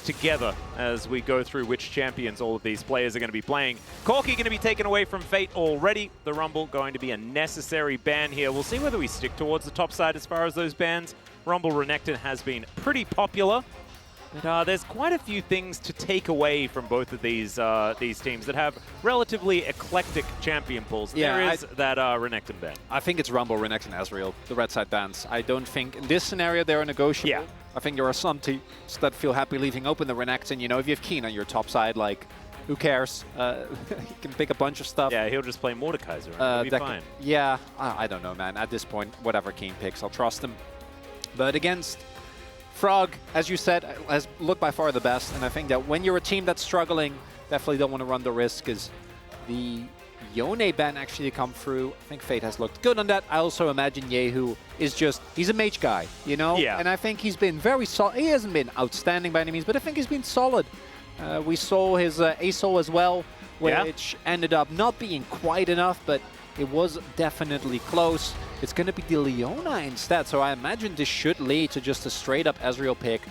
together as we go through which champions all of these players are going to be playing. Corki going to be taken away from Fate already. The Rumble going to be a necessary ban here. We'll see whether we stick towards the top side as far as those bans. Rumble Renekton has been pretty popular. But there's quite a few things to take away from both of these teams that have relatively eclectic champion pools. Yeah, there is that Renekton ban. I think it's Rumble, Renekton, Ezreal, the red side bans. I don't think in this scenario they're negotiable. Yeah. I think there are some teams that feel happy leaving open the Renekton. You know, if you have Keen on your top side, like, who cares? He can pick a bunch of stuff. Yeah, he'll just play Mordekaiser and it'll be fine. Yeah, I don't know, man. At this point, whatever Keen picks, I'll trust him. But against Frog, as you said, has looked by far the best, and I think that when you're a team that's struggling, definitely don't want to run the risk, because the Yone ban actually come through. I think Fate has looked good on that. I also imagine Yehu is just, he's a mage guy, you know? Yeah. And I think he's been very solid. He hasn't been outstanding by any means, but I think he's been solid. We saw his ASOL as well, which ended up not being quite enough, but it was definitely close. It's going to be the Leona instead, so I imagine this should lead to just a straight-up Ezreal pick.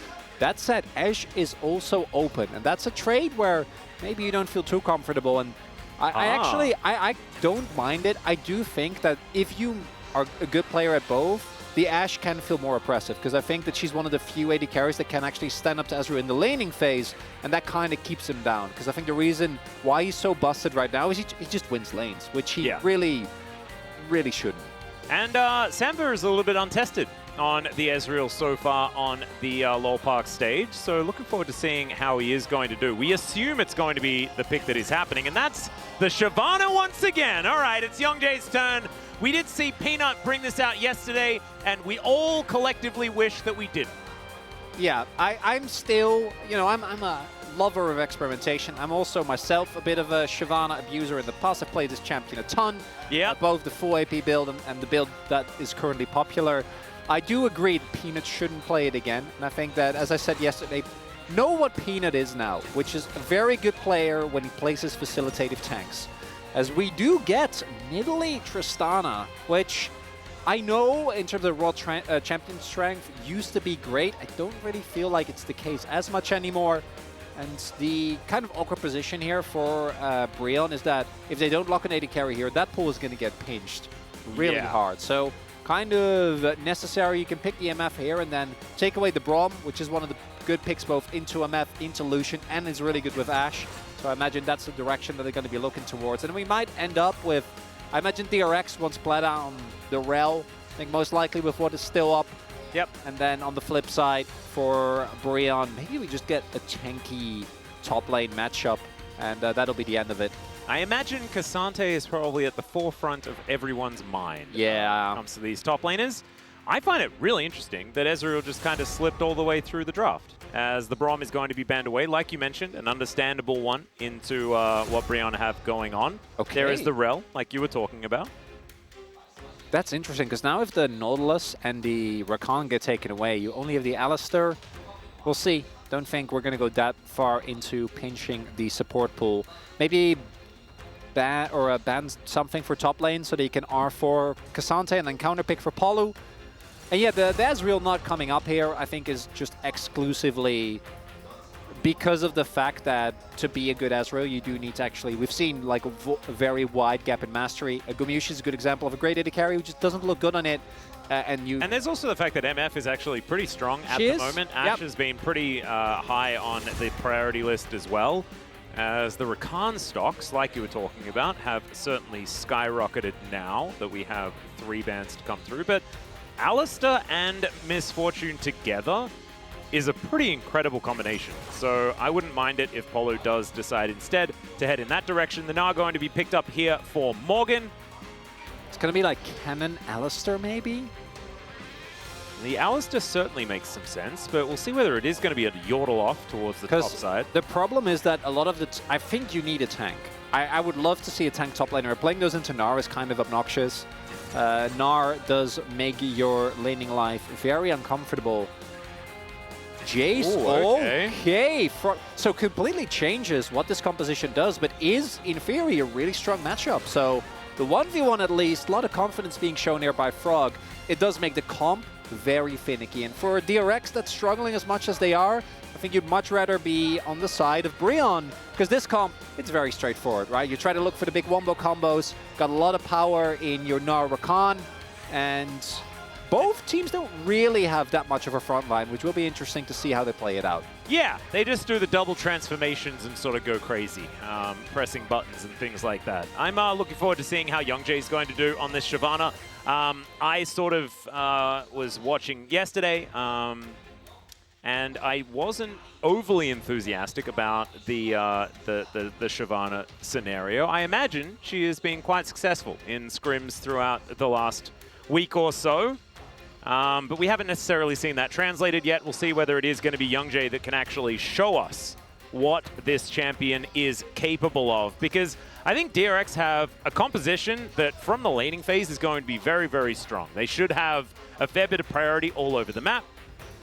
That said, Ashe is also open, and that's a trade where maybe you don't feel too comfortable, and I don't mind it. I do think that if you are a good player at both, the Ashe can feel more oppressive, because I think that she's one of the few AD carries that can actually stand up to Ezreal in the laning phase, and that kind of keeps him down. Because I think the reason why he's so busted right now is he just wins lanes, which he really shouldn't. And Samba is a little bit untested on the Ezreal so far on the LoL Park stage, so looking forward to seeing how he is going to do. We assume it's going to be the pick that is happening, and that's the Shyvana once again. All right, it's Young Jay's turn. We did see Peanut bring this out yesterday, and we all collectively wish that we didn't. Yeah, I'm still, you know, I'm a lover of experimentation. I'm also myself a bit of a Shyvana abuser in the past. I've played this champion a ton. Yeah. Both the full AP build and the build that is currently popular. I do agree Peanut shouldn't play it again. And I think that, as I said yesterday, know what Peanut is now, which is a very good player when he plays his facilitative tanks. As we do get Nidalee Tristana, which I know in terms of raw champion strength used to be great. I don't really feel like it's the case as much anymore. And the kind of awkward position here for Brion is that if they don't lock an AD carry here, that pool is going to get pinched really hard. So kind of necessary. You can pick the MF here and then take away the Braum, which is one of the good picks both into MF, into Lucian, and is really good with Ashe. So I imagine that's the direction that they're going to be looking towards. And we might end up with, I imagine DRX wants Bled on the Rel. I think most likely with what is still up. Yep. And then on the flip side for Brion, maybe we just get a tanky top lane matchup, and that'll be the end of it. I imagine Cassante is probably at the forefront of everyone's mind when it comes to these top laners. I find it really interesting that Ezreal just kind of slipped all the way through the draft, as the Braum is going to be banned away, like you mentioned, an understandable one into what Brion have going on. Okay. There is the Rel, like you were talking about. That's interesting, because now if the Nautilus and the Rakan get taken away, you only have the Alistar. We'll see. Don't think we're going to go that far into pinching the support pool. Maybe ban something for top lane so that you can R4 Cassante and then counterpick for Palu. And yeah, the Ezreal not coming up here, I think, is just exclusively because of the fact that to be a good Ezreal, you do need to actually... We've seen like a very wide gap in mastery. Gumayusi is a good example of a great AD carry who just doesn't look good on it. And there's also the fact that MF is actually pretty strong at the moment. Ashe has been pretty high on the priority list as well, as the Rakan stocks, like you were talking about, have certainly skyrocketed now that we have 3 bans to come through. But Alistar and Misfortune together is a pretty incredible combination. So I wouldn't mind it if Polo does decide instead to head in that direction. They're now going to be picked up here for Morgan. It's going to be like Cannon Alistar, maybe? The Alistar certainly makes some sense, but we'll see whether it is going to be a Yordle off towards the top side. The problem is that a lot of the... I think you need a tank. I would love to see a tank top laner. Playing those into Gnar is kind of obnoxious. Gnar does make your laning life very uncomfortable. Jace, okay. So completely changes what this composition does, but is, in theory, a really strong matchup. So the 1v1 at least, a lot of confidence being shown here by Frog. It does make the comp very finicky. And for DRX that's struggling as much as they are, I think you'd much rather be on the side of Brion, because this comp, it's very straightforward, right? You try to look for the big wombo combos, got a lot of power in your Gnar Rakan, and both teams don't really have that much of a front line, which will be interesting to see how they play it out. Yeah, they just do the double transformations and sort of go crazy, pressing buttons and things like that. I'm looking forward to seeing how Youngjae is going to do on this Shyvana. I sort of was watching yesterday, and I wasn't overly enthusiastic about the Shyvana scenario. I imagine she has been quite successful in scrims throughout the last week or so. But we haven't necessarily seen that translated yet. We'll see whether it is going to be Youngjae that can actually show us what this champion is capable of. Because I think DRX have a composition that from the laning phase is going to be very, very strong. They should have a fair bit of priority all over the map.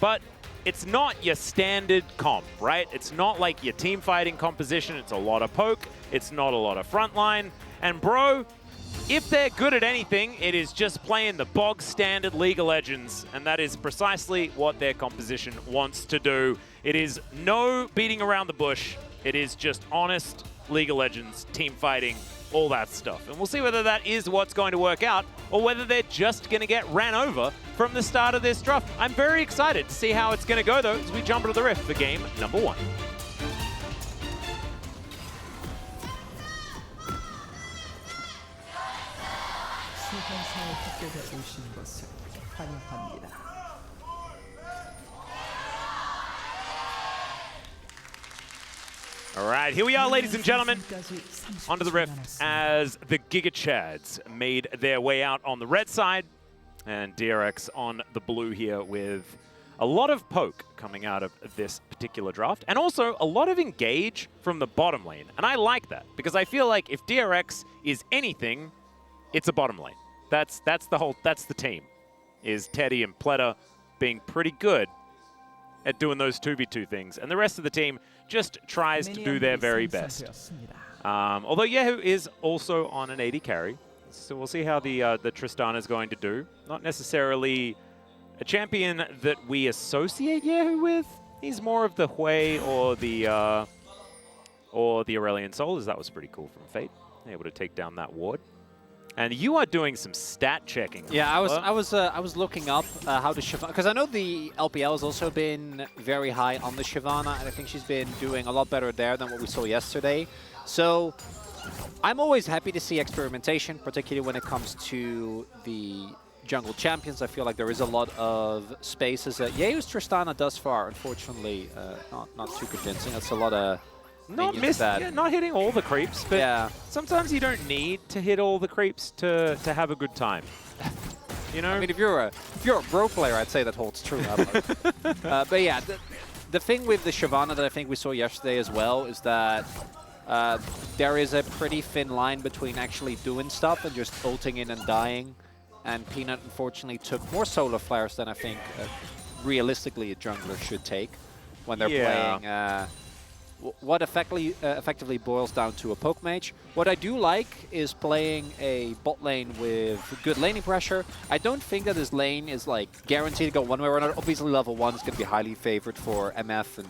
But it's not your standard comp, right? It's not like your team fighting composition. It's a lot of poke. It's not a lot of frontline. And bro, if they're good at anything, it is just playing the bog standard League of Legends, and that is precisely what their composition wants to do. It is no beating around the bush. It is just honest League of Legends, team fighting, all that stuff. And we'll see whether that is what's going to work out, or whether they're just going to get ran over from the start of this draft. I'm very excited to see how it's going to go, though, as we jump into the rift for game number 1. All right, here we are, ladies and gentlemen, onto the rift as the Giga Chads made their way out on the red side, and DRX on the blue here with a lot of poke coming out of this particular draft, and also a lot of engage from the bottom lane. And I like that, because I feel like if DRX is anything, it's a bottom lane. That's the team, is Teddy and Pleta being pretty good at doing those 2v2 things. And the rest of the team just tries to do their very best. Although Yehu is also on an 80 carry, so we'll see how the Tristana is going to do. Not necessarily a champion that we associate Yehu with. He's more of the Hui or the Aurelion Soul, as that was pretty cool from Fate. Able to take down that ward. And you are doing some stat checking. Yeah, I was looking up how the Shyvana, because I know the LPL has also been very high on the Shyvana, and I think she's been doing a lot better there than what we saw yesterday. So I'm always happy to see experimentation, particularly when it comes to the jungle champions. I feel like there is a lot of spaces. Yehu's Tristana thus far, unfortunately, not too convincing. That's a lot of not hitting all the creeps, but yeah, sometimes you don't need to hit all the creeps to have a good time. You know? I mean, if you're a pro player, I'd say that holds true. But yeah, the thing with the Shyvana that I think we saw yesterday as well is that there is a pretty thin line between actually doing stuff and just ulting in and dying. And Peanut, unfortunately, took more solar flares than I think realistically a jungler should take when they're playing what effectively boils down to a poke mage. What I do like is playing a bot lane with good laning pressure. I don't think that this lane is like guaranteed to go one way or another. Obviously, level 1 is going to be highly favored for MF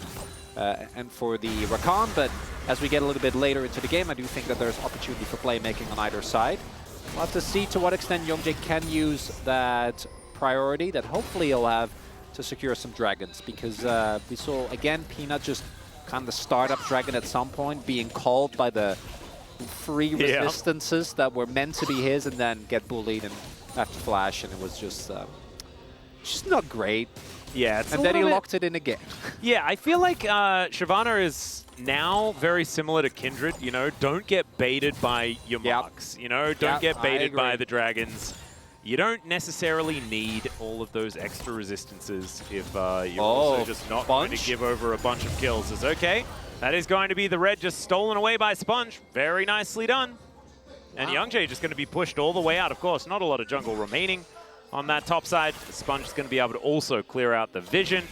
and for the Rakan, but as we get a little bit later into the game, I do think that there's opportunity for playmaking on either side. We'll have to see to what extent Youngjae can use that priority that hopefully he'll have to secure some dragons, because we saw, again, Peanut just kind of start up dragon at some point, being called by the free resistances that were meant to be his, and then get bullied and have to flash, and it was just not great. Yeah, it's and then he locked it in again. Yeah, I feel like Shyvana is now very similar to Kindred. You know, don't get baited by your marks. You know, don't get baited by the dragons. You don't necessarily need all of those extra resistances if you're also just not going to give over a bunch of kills. It's okay. That is going to be the red just stolen away by Sponge. Very nicely done. And Youngjae just going to be pushed all the way out. Of course, not a lot of jungle remaining on that top side. Sponge is going to be able to also clear out the vision.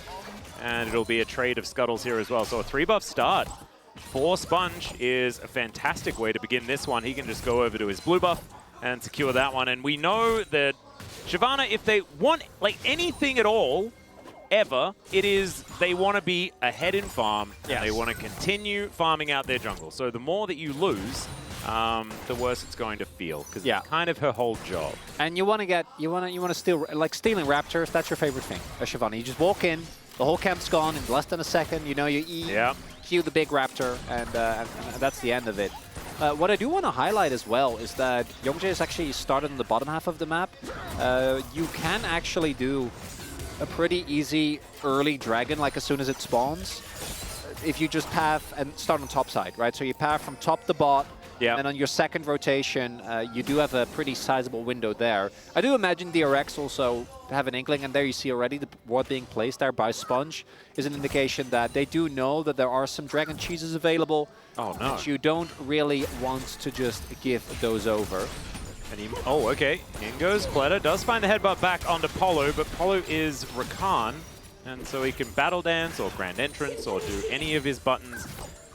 And it'll be a trade of scuttles here as well. So a 3-buff start for Sponge is a fantastic way to begin this one. He can just go over to his blue buff and secure that one. And we know that Shyvana, if they want like anything at all, ever, it is they want to be ahead in farm, and they want to continue farming out their jungle. So the more that you lose, the worse it's going to feel, because it's kind of her whole job. And you want to steal, like stealing raptors. That's your favorite thing, Shyvana. You just walk in, the whole camp's gone in less than a second. You know, you kill the big raptor, and that's the end of it. What I do want to highlight as well is that Youngjae is actually started in the bottom half of the map. You can actually do a pretty easy early dragon, like as soon as it spawns, if you just path and start on top side, right? So you path from top to bot, and on your second rotation, you do have a pretty sizable window there. I do imagine DRX also have an inkling, and there you see already the ward being placed there by Sponge is an indication that they do know that there are some dragon cheeses available. Oh no! But you don't really want to just give those over. And he, okay. In goes Pleta. Does find the headbutt back onto Polo, but Polo is Rakan, and so he can Battle Dance or Grand Entrance or do any of his buttons,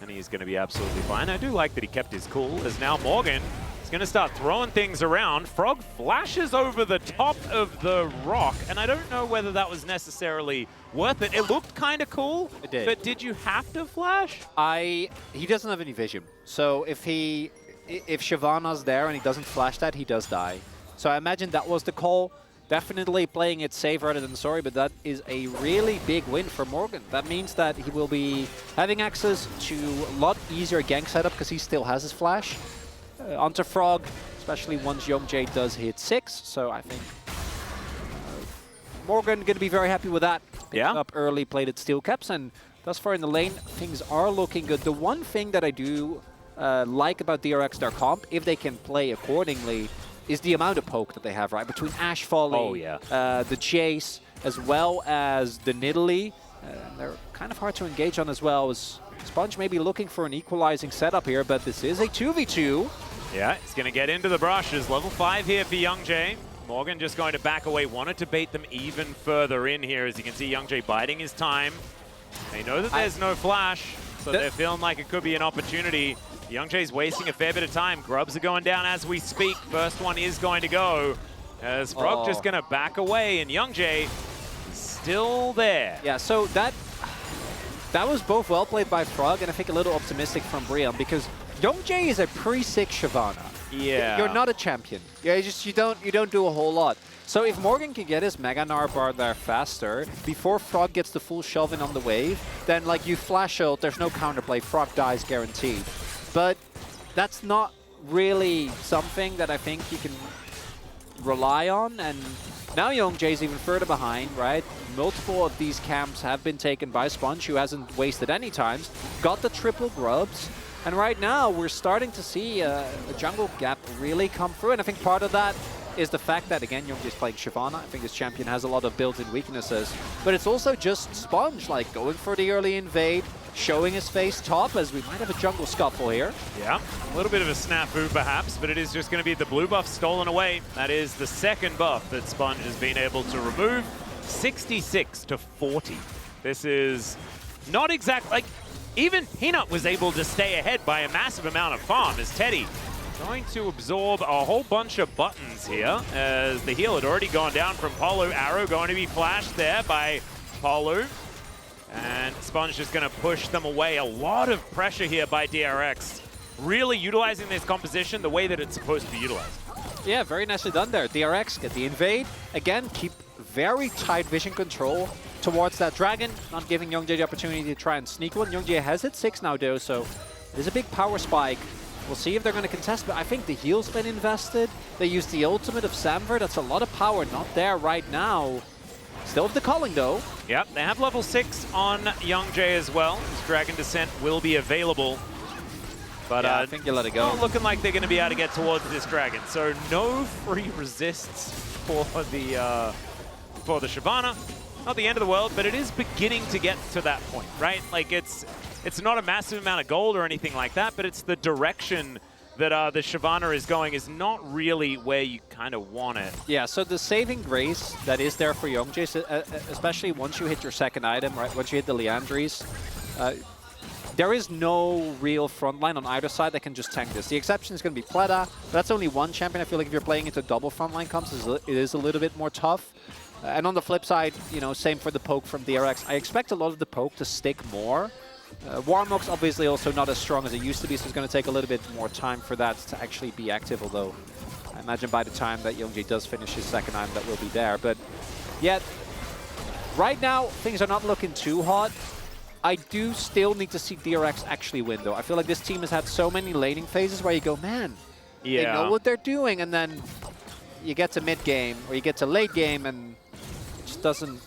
and he's going to be absolutely fine. I do like that he kept his cool, as now Morgan is going to start throwing things around. Frog flashes over the top of the rock, and I don't know whether that was necessarily worth it. It looked kind of cool, it did. But did you have to flash? He doesn't have any vision, so if Shyvana's there and he doesn't flash that, he does die. So I imagine that was the call. Definitely playing it safe rather than sorry, but that is a really big win for Morgan. That means that he will be having access to a lot easier gank setup because he still has his flash. Onto Frog, especially once Youngjae does hit 6. So I think Morgan going to be very happy with that. Picked up early, played at steel caps, and thus far in the lane, things are looking good. The one thing that I do like about DRX, their comp, if they can play accordingly, is the amount of poke that they have, right? Between Ash Volley, the Chase, as well as the Nidalee. They're kind of hard to engage on as well. As Sponge may be looking for an equalizing setup here, but this is a 2v2. Yeah, he's going to get into the brushes. Level 5 here for Youngjae. Morgan just going to back away. Wanted to bait them even further in here. As you can see, Youngjae biding his time. They know that there's no flash, so they're feeling like it could be an opportunity. Youngjae's wasting a fair bit of time. Grubs are going down as we speak. First one is going to go. As Frog just going to back away, and Youngjae still there. Yeah, so that was both well played by Frog, and I think a little optimistic from Brian, because Youngjae is a pretty sick Shyvana. Yeah. You're not a champion. Yeah, you don't do a whole lot. So if Morgan can get his Mega Gnar bar there faster, before Frog gets the full shove in on the wave, then like you flash ult, there's no counterplay, Frog dies guaranteed. But that's not really something that I think you can rely on, and now Youngjae's even further behind, right? Multiple of these camps have been taken by Sponge, who hasn't wasted any times, got the triple grubs, and right now we're starting to see a jungle gap really come through, and I think part of that is the fact that, again, Youngjae's playing Shyvana. I think this champion has a lot of built-in weaknesses, but it's also just Sponge, like, going for the early invade, showing his face top, as we might have a jungle scuffle here. Yeah, a little bit of a snafu perhaps, but it is just going to be the blue buff stolen away. That is the second buff that Sponge has been able to remove. 66 to 40. This is not exact, like, even Peanut was able to stay ahead by a massive amount of farm, as Teddy going to absorb a whole bunch of buttons here, as the heal had already gone down from Polo. Arrow going to be flashed there by Polo. And Sponge just going to push them away. A lot of pressure here by DRX. Really utilizing this composition the way that it's supposed to be utilized. Yeah, very nicely done there. DRX get the invade. Again, keep very tight vision control towards that dragon, not giving Youngjae the opportunity to try and sneak one. Youngjae has hit 6 now, though, so there's a big power spike. We'll see if they're going to contest, but I think the heal's been invested. They used the ultimate of Samver. That's a lot of power, not there right now. Still have the calling, though. Yep, they have level 6 on Youngjae as well. His Dragon Descent will be available. But yeah, I think you let it go. Not looking like they're going to be able to get towards this dragon. So no free resists for the Shyvana. Not the end of the world, but it is beginning to get to that point, right? Like it's not a massive amount of gold or anything like that, but it's the direction that the Shyvana is going is not really where you kind of want it. Yeah, so the saving grace that is there for Youngjae, especially once you hit your second item, right? Once you hit the Leandries, there is no real front line on either side that can just tank this. The exception is going to be Pleta, but that's only one champion. I feel like if you're playing into double front line comps, it is a little bit more tough. And on the flip side, you know, same for the poke from DRX. I expect a lot of the poke to stick more. Warmog's obviously also not as strong as it used to be, so it's going to take a little bit more time for that to actually be active, although I imagine by the time that Youngjae does finish his second item, that will be there. But yet, right now, things are not looking too hot. I do still need to see DRX actually win, though. I feel like this team has had so many laning phases where you go, man, they know what they're doing, and then you get to mid-game, or you get to late game, and it just doesn't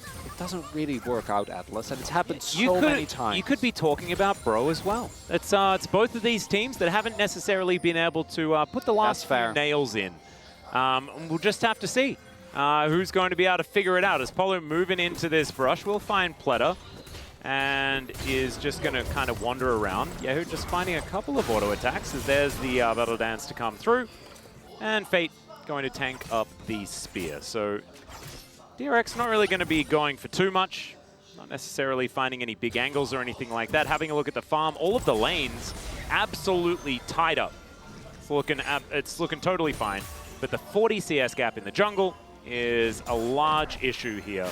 really work out, Atlas, and it's happened so many times. You could be talking about Bro as well. It's both of these teams that haven't necessarily been able to put the last few nails in. We'll just have to see who's going to be able to figure it out. As Polo moving into this brush, we'll find Pleta, and is just going to kind of wander around. Yahoo just finding a couple of auto attacks, as there's the Battle Dance to come through, and Fate going to tank up the spear. So DRX not really going to be going for too much, not necessarily finding any big angles or anything like that. Having a look at the farm, all of the lanes absolutely tied up. It's looking totally fine, but the 40 CS gap in the jungle is a large issue here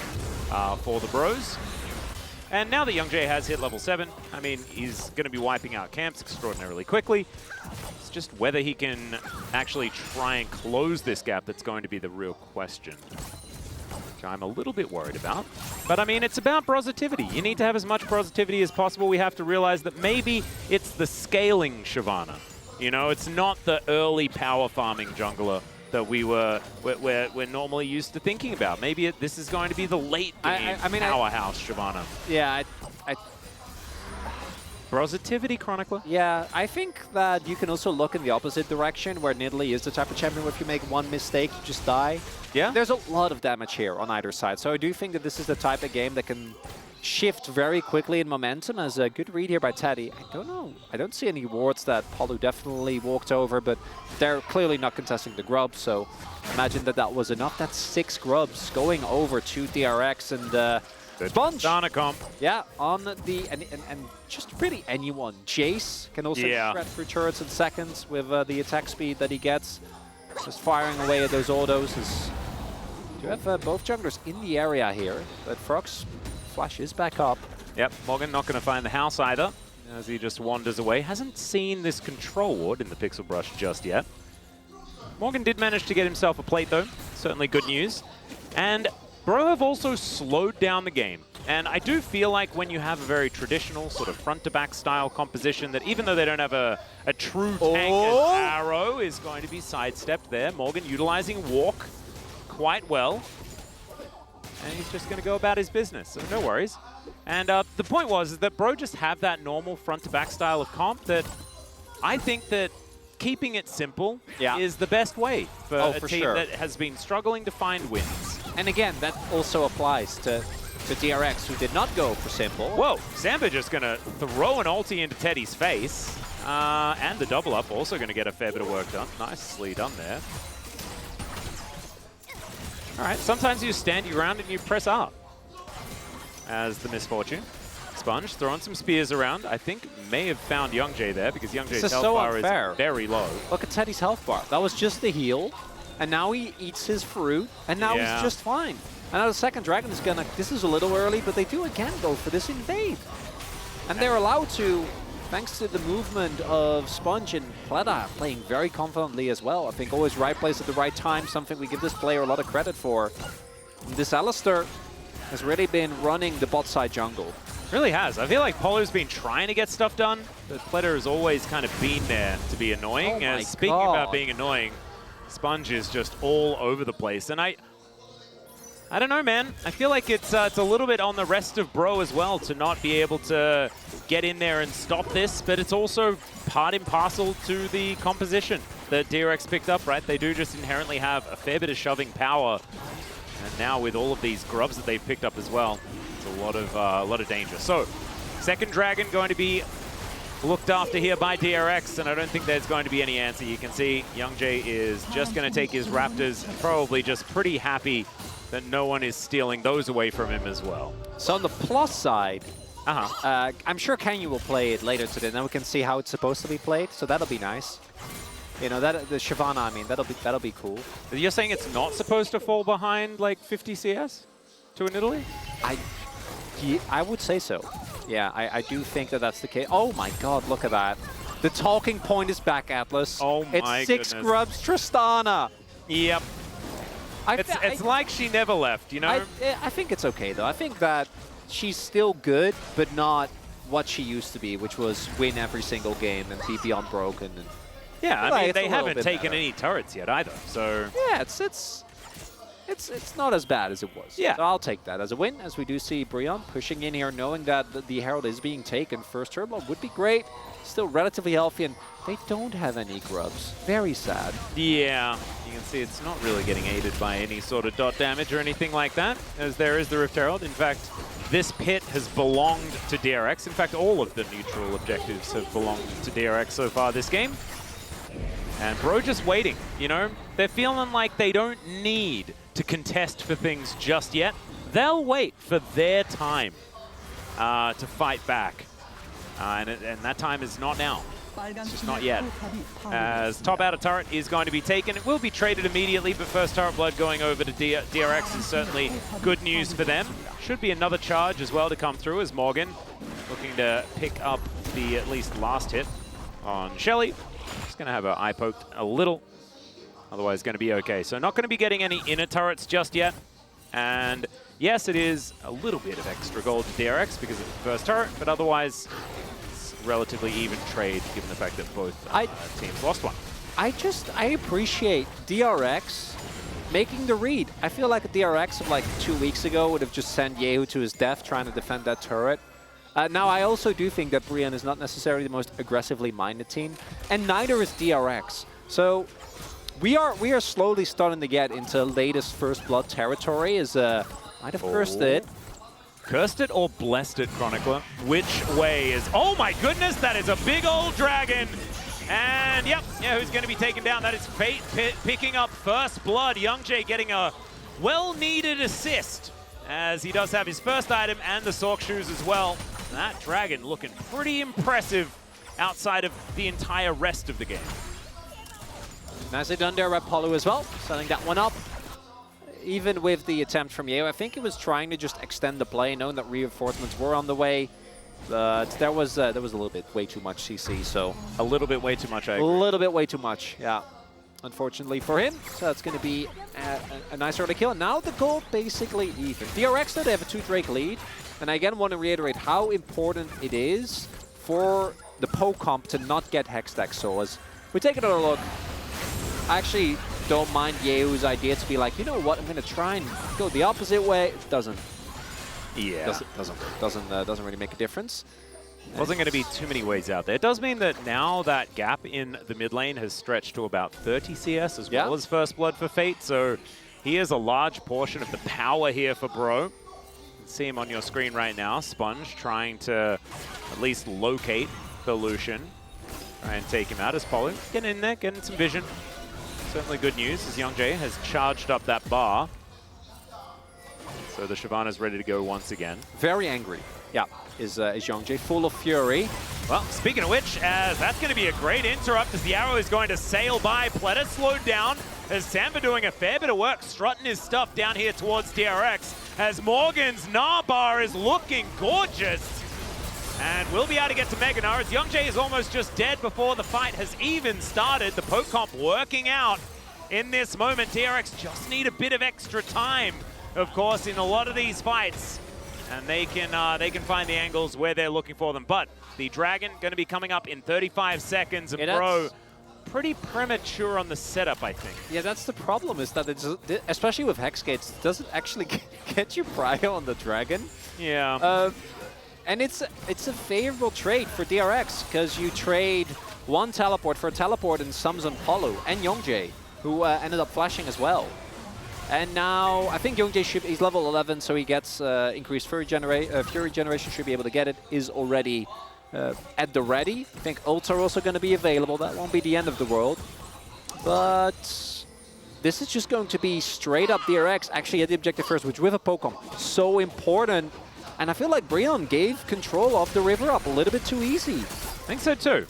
for the Bros. And now that Youngjae has hit level 7, I mean, he's going to be wiping out camps extraordinarily quickly. It's just whether he can actually try and close this gap that's going to be the real question, which I'm a little bit worried about. But I mean, it's about positivity. You need to have as much positivity as possible. We have to realize that maybe it's the scaling Shyvana. You know, it's not the early power farming jungler that we're normally used to thinking about. Maybe this is going to be the late game powerhouse Shyvana. Yeah, Positivity, Chronicler. Yeah, I think that you can also look in the opposite direction, where Nidalee is the type of champion where if you make one mistake, you just die. Yeah. There's a lot of damage here on either side, so I do think that this is the type of game that can shift very quickly in momentum. As a good read here by Teddy. I don't know. I don't see any wards that Polu definitely walked over, but they're clearly not contesting the grubs, so imagine that was enough. That's 6 grubs going over to DRX, and Sponge. Comp. Yeah, on the and just really anyone. Jace can also shred through turrets in seconds with the attack speed that he gets. Just firing away at those autos. You have both junglers in the area here, but Frog's flash is back up. Yep, Morgan not going to find the house either, as he just wanders away. Hasn't seen this control ward in the Pixel Brush just yet. Morgan did manage to get himself a plate though, certainly good news. And Bro have also slowed down the game. And I do feel like when you have a very traditional sort of front-to-back style composition, that even though they don't have a true tank, an arrow is going to be sidestepped there. Morgan utilizing walk quite well. And he's just going to go about his business, so no worries. And the point was that Bro just have that normal front-to-back style of comp that I think that keeping it simple is the best way for a team that has been struggling to find wins. And again, that also applies to DRX, who did not go for simple. Whoa, Samba just going to throw an ulti into Teddy's face. And the double up also going to get a fair bit of work done. Nicely done there. All right, sometimes you stand your ground and you press R as the misfortune. Sponge throwing some spears around. I think may have found Youngjae there, because Youngjae's health bar is very low. Look at Teddy's health bar. That was just the heal, and now he eats his fruit, and now he's just fine. And now the second dragon is gonna, this is a little early, but they do again go for this invade. And they're allowed to, thanks to the movement of Sponge and Pleta playing very confidently as well. I think always right place at the right time, something we give this player a lot of credit for. And this Alistar has really been running the bot side jungle. Really has. I feel like Polo's been trying to get stuff done, but Pleta has always kind of been there to be annoying. Speaking about being annoying, Sponge is just all over the place. And I don't know, man. I feel like it's a little bit on the rest of Bro as well to not be able to get in there and stop this, but it's also part and parcel to the composition that DRX picked up, right? They do just inherently have a fair bit of shoving power. And now with all of these grubs that they've picked up as well, it's a lot of danger. So, second dragon going to be looked after here by DRX, and I don't think there's going to be any answer. You can see Youngjae is just going to take his Raptors, probably just pretty happy that no one is stealing those away from him as well. So on the plus side, I'm sure Kanye will play it later today, and then we can see how it's supposed to be played. So that'll be nice. You know, that the Shyvana, I mean, that'll be cool. You're saying it's not supposed to fall behind like 50 CS to an Italy? I would say so. Yeah, I do think that that's the case. Oh my God, look at that. The talking point is back, Atlas. Oh my It's 6 goodness. grubs Tristana. Yep. It's like she never left, you know? I think it's okay, though. I think that she's still good, but not what she used to be, which was win every single game and be beyond broken. And yeah, I mean, they haven't taken better. any turrets yet either, so... Yeah, it's not as bad as it was. Yeah. So I'll take that as a win, as we do see Brion pushing in here, knowing that the Herald is being taken. First turbo would be great. Still relatively healthy, and they don't have any grubs. Very sad. Yeah, you can see it's not really getting aided by any sort of dot damage or anything like that, as there is the Rift Herald. In fact, this pit has belonged to DRX. In fact, all of the neutral objectives have belonged to DRX so far this game. And Bro just waiting, you know? They're feeling like they don't need to contest for things just yet. They'll wait for their time to fight back. And that time is not now. It's just not yet. As top outer turret is going to be taken. It will be traded immediately, but first turret blood going over to DRX is certainly good news for them. Should be another charge as well to come through as Morgan looking to pick up the at least last hit on Shelly. Just going to have her eye poked a little. Otherwise going to be okay. So not going to be getting any inner turrets just yet. And yes, it is a little bit of extra gold to DRX because of the first turret, but otherwise it's relatively even trade given the fact that both teams lost one. I appreciate DRX making the read. I feel like a DRX of like 2 weeks ago would have just sent Yehu to his death trying to defend that turret. Now, I also do think that Brion is not necessarily the most aggressively minded team, and neither is DRX. So we are slowly starting to get into latest First Blood territory. Might have cursed it. Cursed it or blessed it, Chronicler? Which way is... Oh my goodness, that is a big old dragon! And yep, yeah, who's going to be taken down? That is Fate picking up First Blood. Youngjae getting a well-needed assist, as he does have his first item and the Sork shoes as well. That dragon looking pretty impressive outside of the entire rest of the game. Nicely done there, Polu as well, setting that one up. Even with the attempt from Yeo, I think he was trying to just extend the play, knowing that reinforcements were on the way. But there was a little bit way too much CC, so... A little bit way too much, I agree. A little bit way too much, yeah. Unfortunately for him, so that's going to be a nice early kill. And now the goal basically even. DRX, though, they have a 2 Drake lead. And I again want to reiterate how important it is for the Poke comp to not get Hextech. So as we take another look, I actually don't mind Yehu's idea to be like, you know what, I'm going to try and go the opposite way. It doesn't. Yeah. Doesn't really make a difference. Wasn't going to be too many ways out there. It does mean that now that gap in the mid lane has stretched to about 30 CS as well as First Blood for Fate. So he has a large portion of the power here for Bro. You can see him on your screen right now. Sponge trying to at least locate the Lucian. Try and take him out as Polu. Getting in there, getting some vision. Certainly good news as Youngjae has charged up that bar. So the Shyvana's ready to go once again. Very angry. Yeah, is Youngjae full of fury. Well, speaking of which, that's going to be a great interrupt as the arrow is going to sail by. Pleta slowed down as Samba doing a fair bit of work, strutting his stuff down here towards DRX as Morgan's Gnar is looking gorgeous. And we'll be able to get to Mega Gnar as Youngjae is almost just dead before the fight has even started. The poke comp working out in this moment. DRX just need a bit of extra time, of course, in a lot of these fights. And they can find the angles where they're looking for them. But the Dragon going to be coming up in 35 seconds. And Bro, pretty premature on the setup, I think. Yeah, that's the problem, is that it's, especially with Hex Gates, it doesn't actually get you prio on the Dragon. Yeah. And it's a favorable trade for DRX, because you trade one teleport for a teleport and Sums on Polu and Youngjae, who ended up flashing as well. And now, I think Youngjae he's level 11, so he gets increased Fury Generation, should be able to get it, is already at the ready. I think ults are also going to be available. That won't be the end of the world. But this is just going to be straight up DRX, actually at the objective first, which with a Pokemon, so important. And I feel like Breon gave control of the river up a little bit too easy. I think so too.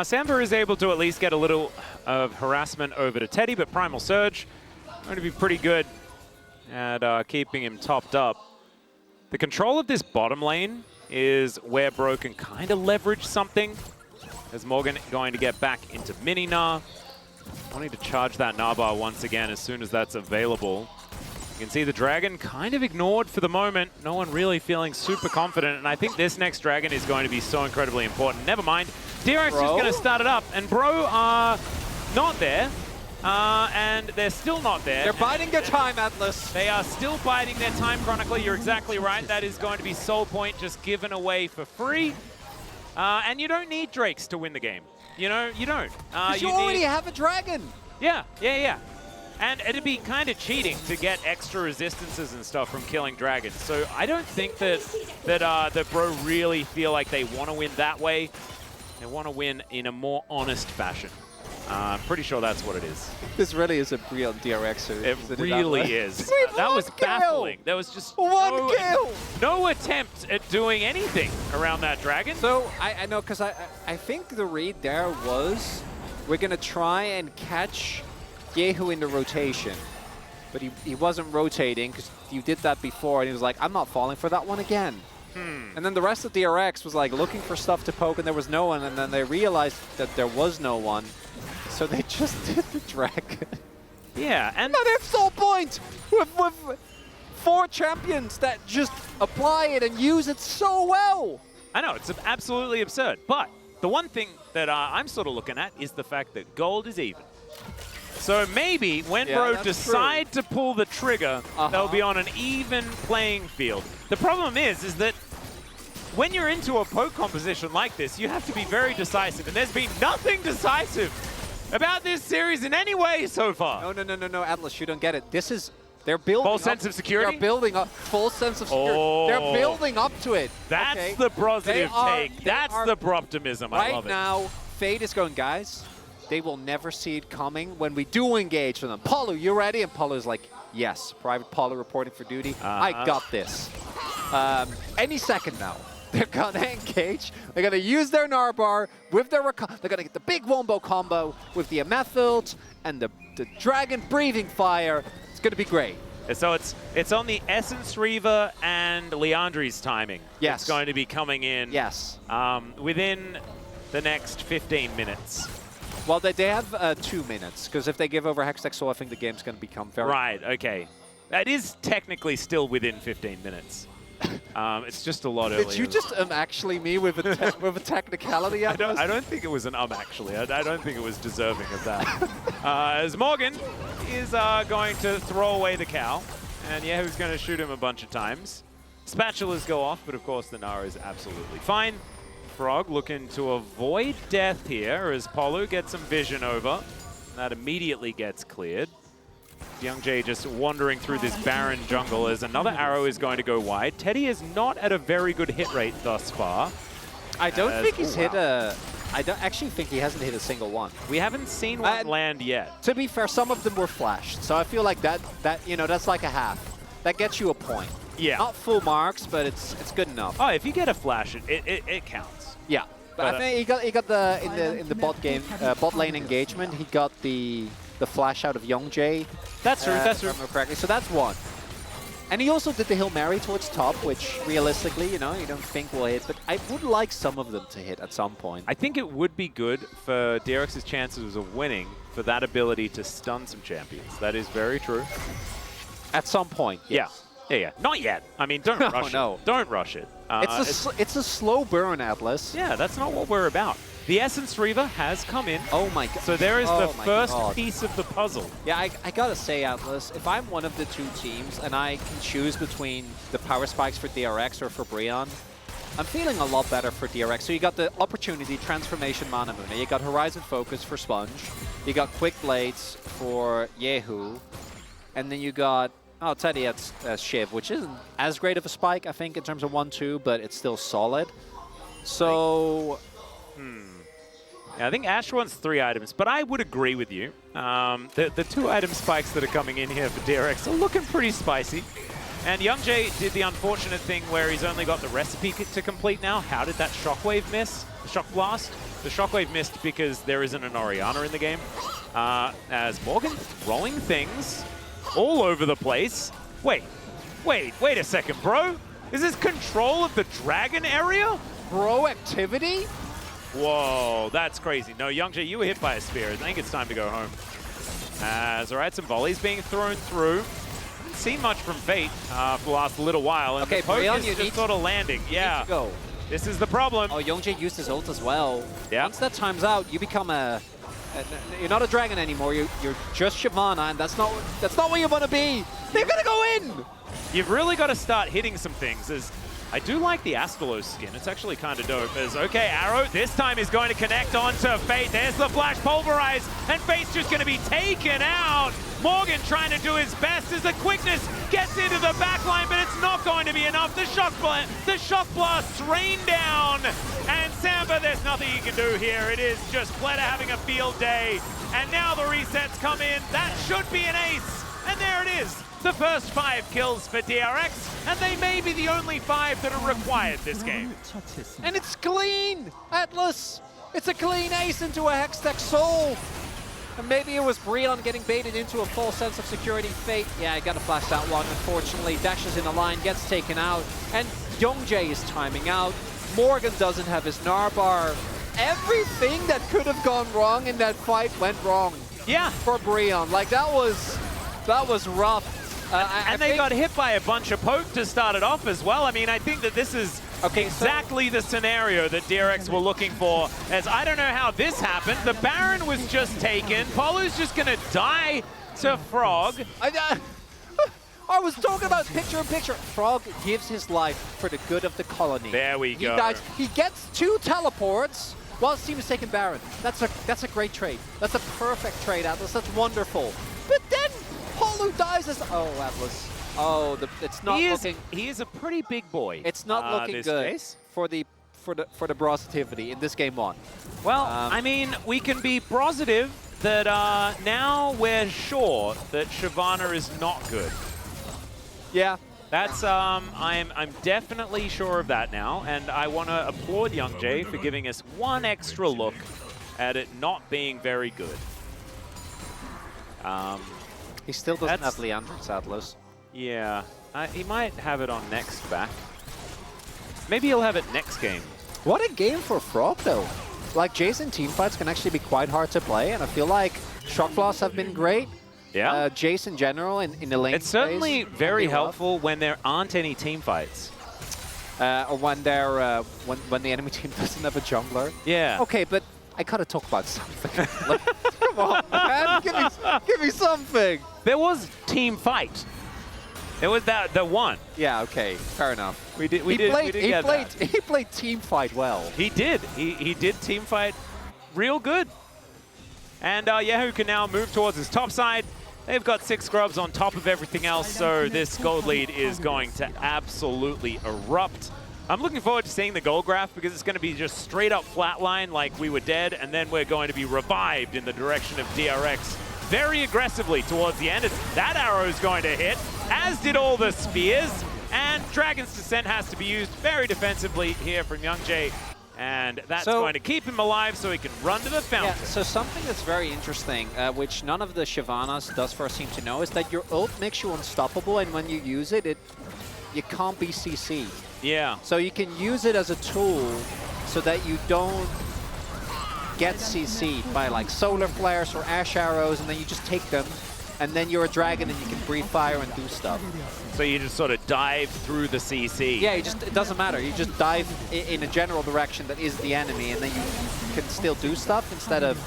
Samba is able to at least get a little of harassment over to Teddy, but Primal Surge going to be pretty good at keeping him topped up. The control of this bottom lane is where Bro can kind of leverage something. As Morgan going to get back into mini Gnar. Wanting to charge that Gnar once again as soon as that's available. You can see the Dragon kind of ignored for the moment. No one really feeling super confident. And I think this next Dragon is going to be so incredibly important. Never mind. DRX is going to start it up. And Bro are not there. And they're still not there. They're biding their time, Atlas. They are still biding their time, Chronically. You're exactly right. That is going to be Soul Point just given away for free. And you don't need Drakes to win the game. You know, you don't. You already have a Dragon. Yeah. And it'd be kind of cheating to get extra resistances and stuff from killing dragons. So I don't think that Bro really feel like they want to win that way. They want to win in a more honest fashion. I'm pretty sure that's what it is. This really is a real DRX. It really is. That was baffling. There was just no attempt at doing anything around that dragon. So I know, because I think the read there was we're going to try and catch Yehu in the rotation. But he wasn't rotating because you did that before, and he was like, I'm not falling for that one again. And then the rest of DRX was like looking for stuff to poke, and there was no one, and then they realized that there was no one. So they just did the Dragon. Yeah, and they have Soul Point with 4 champions that just apply it and use it so well. I know, it's absolutely absurd. But the one thing that I'm sort of looking at is the fact that gold is even. So maybe when Bro decide to pull the trigger, they'll be on an even playing field. The problem is that when you're into a poke composition like this, you have to be very decisive, and there's been nothing decisive about this series in any way so far. No, Atlas, you don't get it. This is, they're building full sense of security? They're building up, full sense of security. They're building up to it. That's the positive take. That's the broptimism. I love it. Right now, Fade is going, guys, they will never see it coming when we do engage with them. Paulo, you ready? And Paulo's like, yes. Private Paulo reporting for duty. I got this. Any second now. They're going to engage. They're going to use their Gnar with their... They're going to get the big wombo combo with the Amethyst and the Dragon breathing fire. It's going to be great. So it's on the Essence Reaver and Leandri's timing. Yes. It's going to be coming in within the next 15 minutes. Well, they have 2 minutes, because if they give over Hextech Soul, I think the game's going to become very... Right, okay. That is technically still within 15 minutes. It's just a lot earlier. Did you just actually me with a technicality? I don't think it was an actually. I don't think it was deserving of that. As Morgan is going to throw away the cow, and Yehu's going to shoot him a bunch of times. Spatulas go off, but of course the Gnar is absolutely fine. Frog looking to avoid death here as Paulo gets some vision over. That immediately gets cleared. Young Jay just wandering through this barren jungle as another arrow is going to go wide. Teddy is not at a very good hit rate thus far. I don't think he's hit a... I don't actually think he hasn't hit a single one. We haven't seen one land yet. To be fair, some of them were flashed, so I feel like that you know, that's like a half. That gets you a point. Yeah. Not full marks, but it's good enough. Oh, if you get a flash, it counts. Yeah. But I think he got the in the bot lane engagement, he got the flash out of Young Jay. That's true. That's true. If I remember correctly. So that's one. And he also did the Hail Mary towards top, which realistically, you know, you don't think will hit. But I would like some of them to hit at some point. I think it would be good for DRX's chances of winning for that ability to stun some champions. That is very true. At some point, yes. Yeah. Not yet. I mean, don't rush it. Don't rush it. It's a slow burn, Atlas. Yeah, that's not what we're about. The Essence Reaver has come in. Oh my god. So there is the first piece of the puzzle. Yeah, I gotta say, Atlas, if I'm one of the two teams and I can choose between the power spikes for DRX or for Breon, I'm feeling a lot better for DRX. So you got the opportunity, transformation mana Muna. You got Horizon Focus for Sponge. You got Quick Blades for Yehu. And then you got, Teddy at Shiv, which isn't as great of a spike, I think, in terms of 1-2, but it's still solid. So... Yeah, I think Ash wants 3 items, but I would agree with you. The 2 item spikes that are coming in here for DRX are looking pretty spicy. And Youngjae did the unfortunate thing where he's only got the recipe to complete now. How did that Shockwave miss? The Shock Blast? The Shockwave missed because there isn't an Orianna in the game. As Morgan throwing things all over the place. Wait a second, bro. Is this control of the dragon area? Bro activity? Whoa, that's crazy. No, Youngjae, you were hit by a spear. I think it's time to go home. As, all right, some volleys being thrown through. Haven't seen much from Fate for the last little while. And okay, the poke Brion, is just sort of landing. Yeah. Go. This is the problem. Oh, Youngjae used his ult as well. Yeah. Once that time's out, you become you're not a dragon anymore. You're just Shyvana, and that's not what you want to be. They're gonna go in. You've really got to start hitting some things. As I do like the Astalos skin. It's actually kind of dope. As, okay, Arrow this time is going to connect onto Fate. There's the flash pulverize, and Fate's just going to be taken out. Morgan trying to do his best as the quickness gets into the backline, but it's not going to be enough. The shock blast rain down, and Samba, there's nothing you can do here. It is just Pleta having a field day, and now the resets come in. That should be an ace, and there it is. The first 5 kills for DRX, and they may be the only 5 that are required this game. And it's clean, Atlas. It's a clean ace into a Hextech Soul. And maybe it was Brion getting baited into a false sense of security. Fate, yeah, I gotta flash that one, unfortunately. Dashes in the line, gets taken out. And Youngjae is timing out. Morgan doesn't have his Narbar. Everything that could have gone wrong in that fight went wrong. Yeah. For Brion. Like, that was rough. And they got hit by a bunch of poke to start it off as well. I mean, I think that this is exactly the scenario that DRX were looking for. As I don't know how this happened. The Baron was just taken. Polu's just going to die to Frog. I was talking about picture-in-picture. Frog gives his life for the good of the colony. There we go. He dies. He gets 2 teleports while his team is taking Baron. That's a great trade. That's a perfect trade, Atlas. That's wonderful. But then Polu dies as Atlas. Oh, it's not looking. He is a pretty big boy. It's not looking good for the Brositivity in this game 1. Well, I mean, we can be positive that now we're sure that Shyvana is not good. Yeah. That's I'm definitely sure of that now, and I want to applaud Youngjae for giving us one extra look at it not being very good. He still doesn't have Leandrix, Atlas. Yeah, he might have it on next back. Maybe he'll have it next game. What a game for Frog, though. Like, Jason teamfights can actually be quite hard to play, and I feel like Shock Blasts have been great. Yeah. Jace in general in the lane. It's certainly very helpful when there aren't any team fights. Or when they're when the enemy team doesn't have a jungler. Yeah. Okay, but I gotta talk about something. Like, come on, man, give me something. There was team fight. It was the one. Yeah. Okay. Fair enough. We played team fight well. He did. He did team fight real good. And Yahoo can now move towards his top side. They've got 6 scrubs on top of everything else, so this gold lead is going to absolutely erupt. I'm looking forward to seeing the goal graph because it's going to be just straight up flatline like we were dead, and then we're going to be revived in the direction of DRX very aggressively towards the end. That arrow is going to hit, as did all the spears, and Dragon's Descent has to be used very defensively here from Youngjae. And that's going to keep him alive so he can run to the fountain. Yeah, so something that's very interesting, which none of the Shyvanas does first seem to know, is that your ult makes you unstoppable, and when you use it, you can't be CC'd. Yeah. So you can use it as a tool so that you don't get CC'd by like solar flares or ash arrows, and then you just take them, and then you're a dragon and you can breathe fire and do stuff. So you just sort of dive through the CC. Yeah, it doesn't matter. You just dive in a general direction that is the enemy, and then you can still do stuff instead of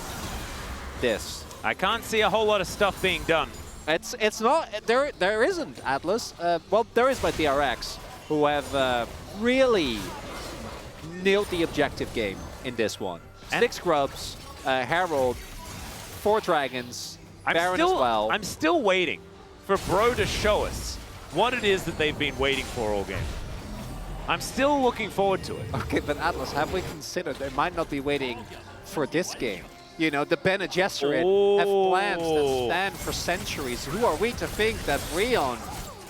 this. I can't see a whole lot of stuff being done. It's not, there isn't, Atlas. Well, there is by DRX, who have really nailed the objective game in this one. 6 scrubs, Herald, 4 dragons, Baron as well. I'm still waiting for Bro to show us what it is that they've been waiting for all game. I'm still looking forward to it. Okay, but Atlas, have we considered they might not be waiting for this game? You know, the Bene Gesserit have plans that stand for centuries. Who are we to think that Brion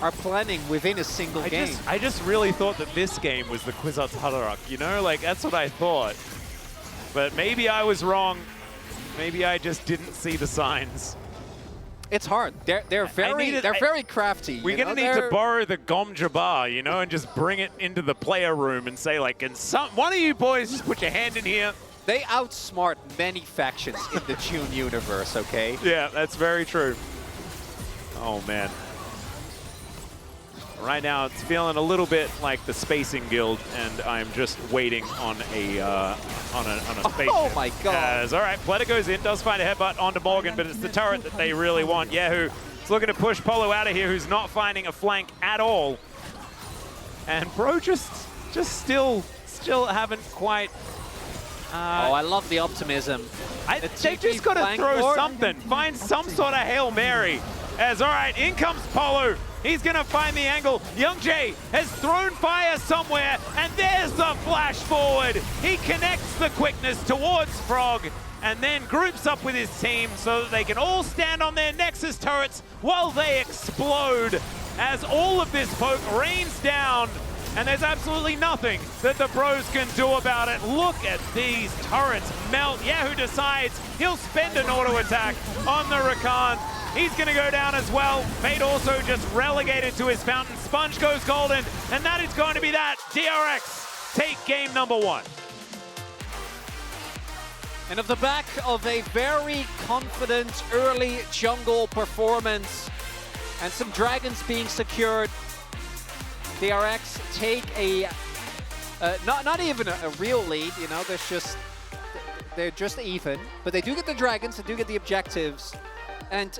are planning within a single game. I just really thought that this game was the Kwisatz Haderach, you know? Like, that's what I thought. But maybe I was wrong. Maybe I just didn't see the signs. It's hard. They're very crafty. We're gonna need to borrow the Gom Jabbar, you know, and just bring it into the player room and say, like, can one of you boys just put your hand in here? They outsmart many factions in the Tune universe, okay? Yeah, that's very true. Oh, man. Right now, it's feeling a little bit like the Spacing Guild, and I'm just waiting on a spaceship. Oh my God! All right, Pleta goes in, does find a headbutt onto Morgan, but it's the turret that they really want. Yahoo is looking to push Polo out of here, who's not finding a flank at all, and Bro just still haven't quite. Oh, I love the optimism. They just got to throw something, find some sort of Hail Mary. As all right, in comes Polo. He's going to find the angle. Young Jay has thrown fire somewhere, and there's the flash forward. He connects the quickness towards Frog, and then groups up with his team so that they can all stand on their Nexus turrets while they explode. As all of this poke rains down, and there's absolutely nothing that the Bros can do about it. Look at these turrets melt. Yahoo decides he'll spend an auto attack on the Rakan. He's going to go down as well. Fate also just relegated to his fountain. Sponge goes golden, and that is going to be that. DRX take game number 1. And off the back of a very confident early jungle performance and some dragons being secured, DRX take a not even a real lead. You know, they're just even, but they do get the dragons, they do get the objectives. And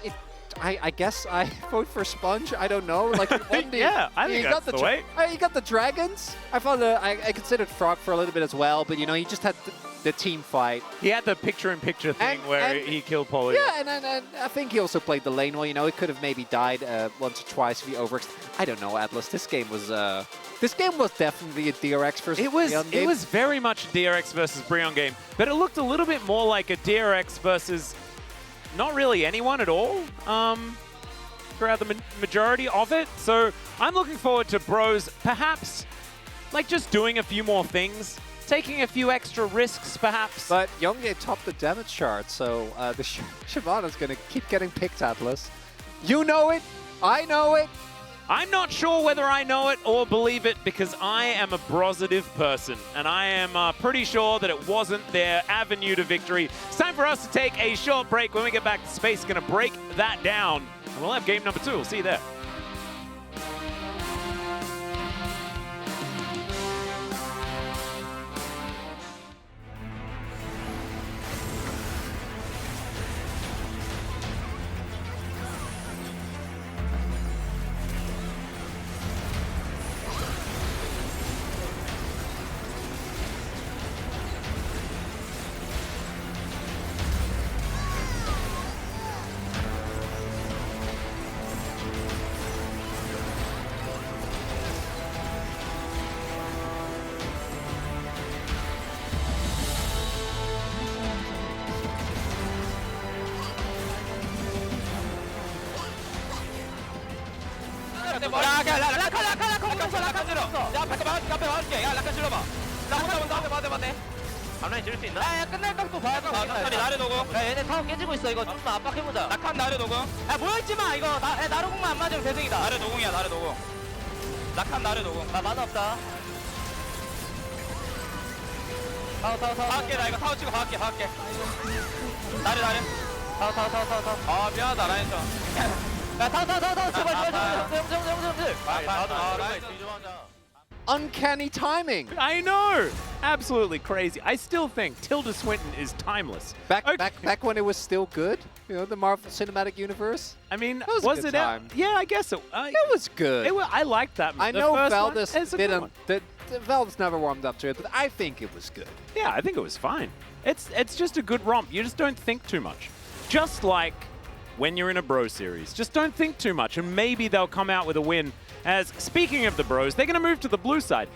I guess I vote for Sponge. I don't know. Like, yeah, I think that's the way. You got the dragons. I thought I considered Frog for a little bit as well, but you know, he just had the team fight. He had the picture-in-picture thing where he killed Polo. Yeah, and I think he also played the lane well. You know, he could have maybe died once or twice if he overextended. I don't know, Atlas. This game was definitely a DRX versus Brionne game. It was very much a DRX versus Brionne game, but it looked a little bit more like a DRX versus not really anyone at all throughout the majority of it. So I'm looking forward to Bros perhaps like just doing a few more things, taking a few extra risks perhaps. But Youngjae topped the damage chart, so the Shyvana's going to keep getting picked, Atlas. You know it. I know it. I'm not sure whether I know it or believe it because I am a positive person and I am pretty sure that it wasn't their avenue to victory. It's time for us to take a short break. When we get back to space, going to break that down. And we'll have game number 2. We'll see you there. 라칸 들어. 야, 밖에 막을게. 야, 라칸 질러봐. 나 혼자 맞대. 앞라인 지를 수 있나? 야, 끝날 각도 봐야 돼. 라칸이 나를 놓고. 야, 얘네 타워 깨지고 있어. 이거 좀만 압박해보자. 라칸 나를 놓고. 야, 모여있지 마. 이거 나르공만 안 맞으면 대승이다. 나를 노공이야, 나를 노공. 라칸 나를 노공. 나 만화 없다. 타워. 가갈게, 나 이거 타워 치고 가갈게. 나를. 타워. 아, 미안하다, 라인전. 야, 타워. 제발. Uncanny timing. I know. Absolutely crazy. I still think Tilda Swinton is timeless. Back when it was still good, you know, the Marvel Cinematic Universe. I mean, was it? Yeah, I guess it. It was good. I liked that. I know Valdez didn't. Valdez never warmed up to it, but I think it was good. Yeah, I think it was fine. It's just a good romp. You just don't think too much. Just like when you're in a bro series, just don't think too much, and maybe they'll come out with a win. As speaking of the bros, they're going to move to the blue side.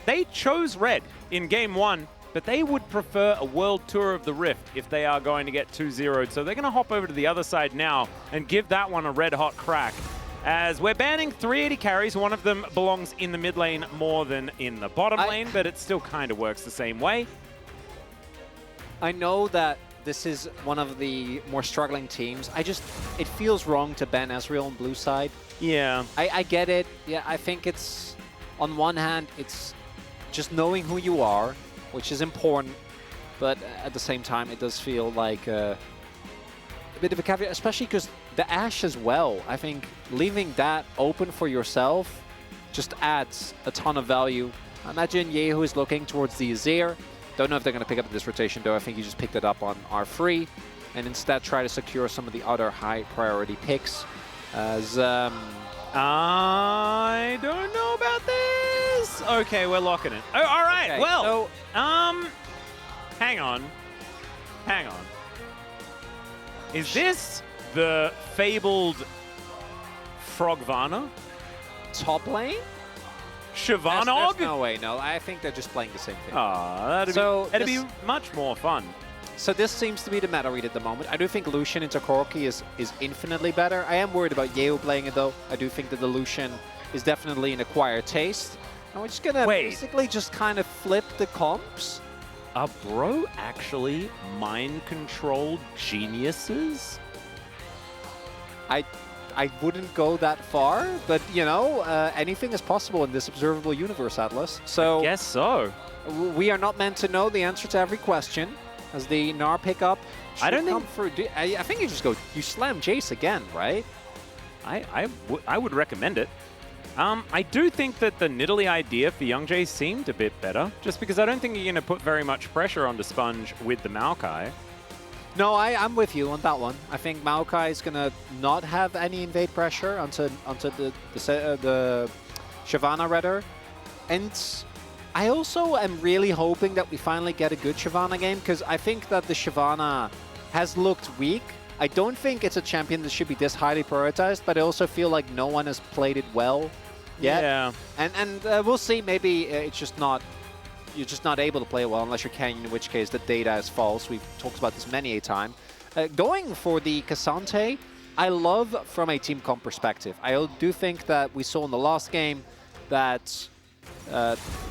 They chose red in game 1, but they would prefer a world tour of the Rift if they are going to get 2-0'd. So they're going to hop over to the other side now and give that one a red hot crack. As we're banning 380 carries, one of them belongs in the mid lane more than in the bottom lane, but it still kind of works the same way. I know that this is one of the more struggling teams. It feels wrong to ban Ezreal on blue side. Yeah. I get it. Yeah, I think it's, on one hand, it's just knowing who you are, which is important, but at the same time, it does feel like a bit of a caveat, especially because the Ashe as well. I think leaving that open for yourself just adds a ton of value. I imagine Yehu is looking towards the Azir. Don't know if they're going to pick up this rotation, though. I think he just picked it up on R3 and instead try to secure some of the other high priority picks. As I don't know about this. Okay, we're locking it. Oh, all right. Okay, well, so, hang on. Is this the fabled Frogvana? top lane? Shivanog? There's no way, no. I think they're just playing the same thing. That'd be much more fun. So this seems to be the meta read at the moment. I do think Lucian into Corki is infinitely better. I am worried about Yeo playing it, though. I do think that the Lucian is definitely an acquired taste. And we're just going to basically just kind of flip the comps. Are bro actually mind-controlled geniuses? I wouldn't go that far, but, you know, anything is possible in this observable universe, Atlas. So I guess so. We are not meant to know the answer to every question. As the Gnar pickup I don't come think... through. I think you just go, you slam Jace again, right? I would recommend it. I do think that the Nidalee idea for Young Jace seemed a bit better, just because I don't think you're going to put very much pressure onto Sponge with the Maokai. No, I'm with you on that one. I think Maokai is going to not have any invade pressure onto the Shyvana rather. And I also am really hoping that we finally get a good Shyvana game, because I think that the Shyvana has looked weak. I don't think it's a champion that should be this highly prioritized, but I also feel like no one has played it well yet. Yeah. And we'll see. Maybe it's just not... You're just not able to play it well unless you're Canyon, in which case the data is false. We've talked about this many a time. Going for the Cassante, I love from a team comp perspective. I do think that we saw in the last game that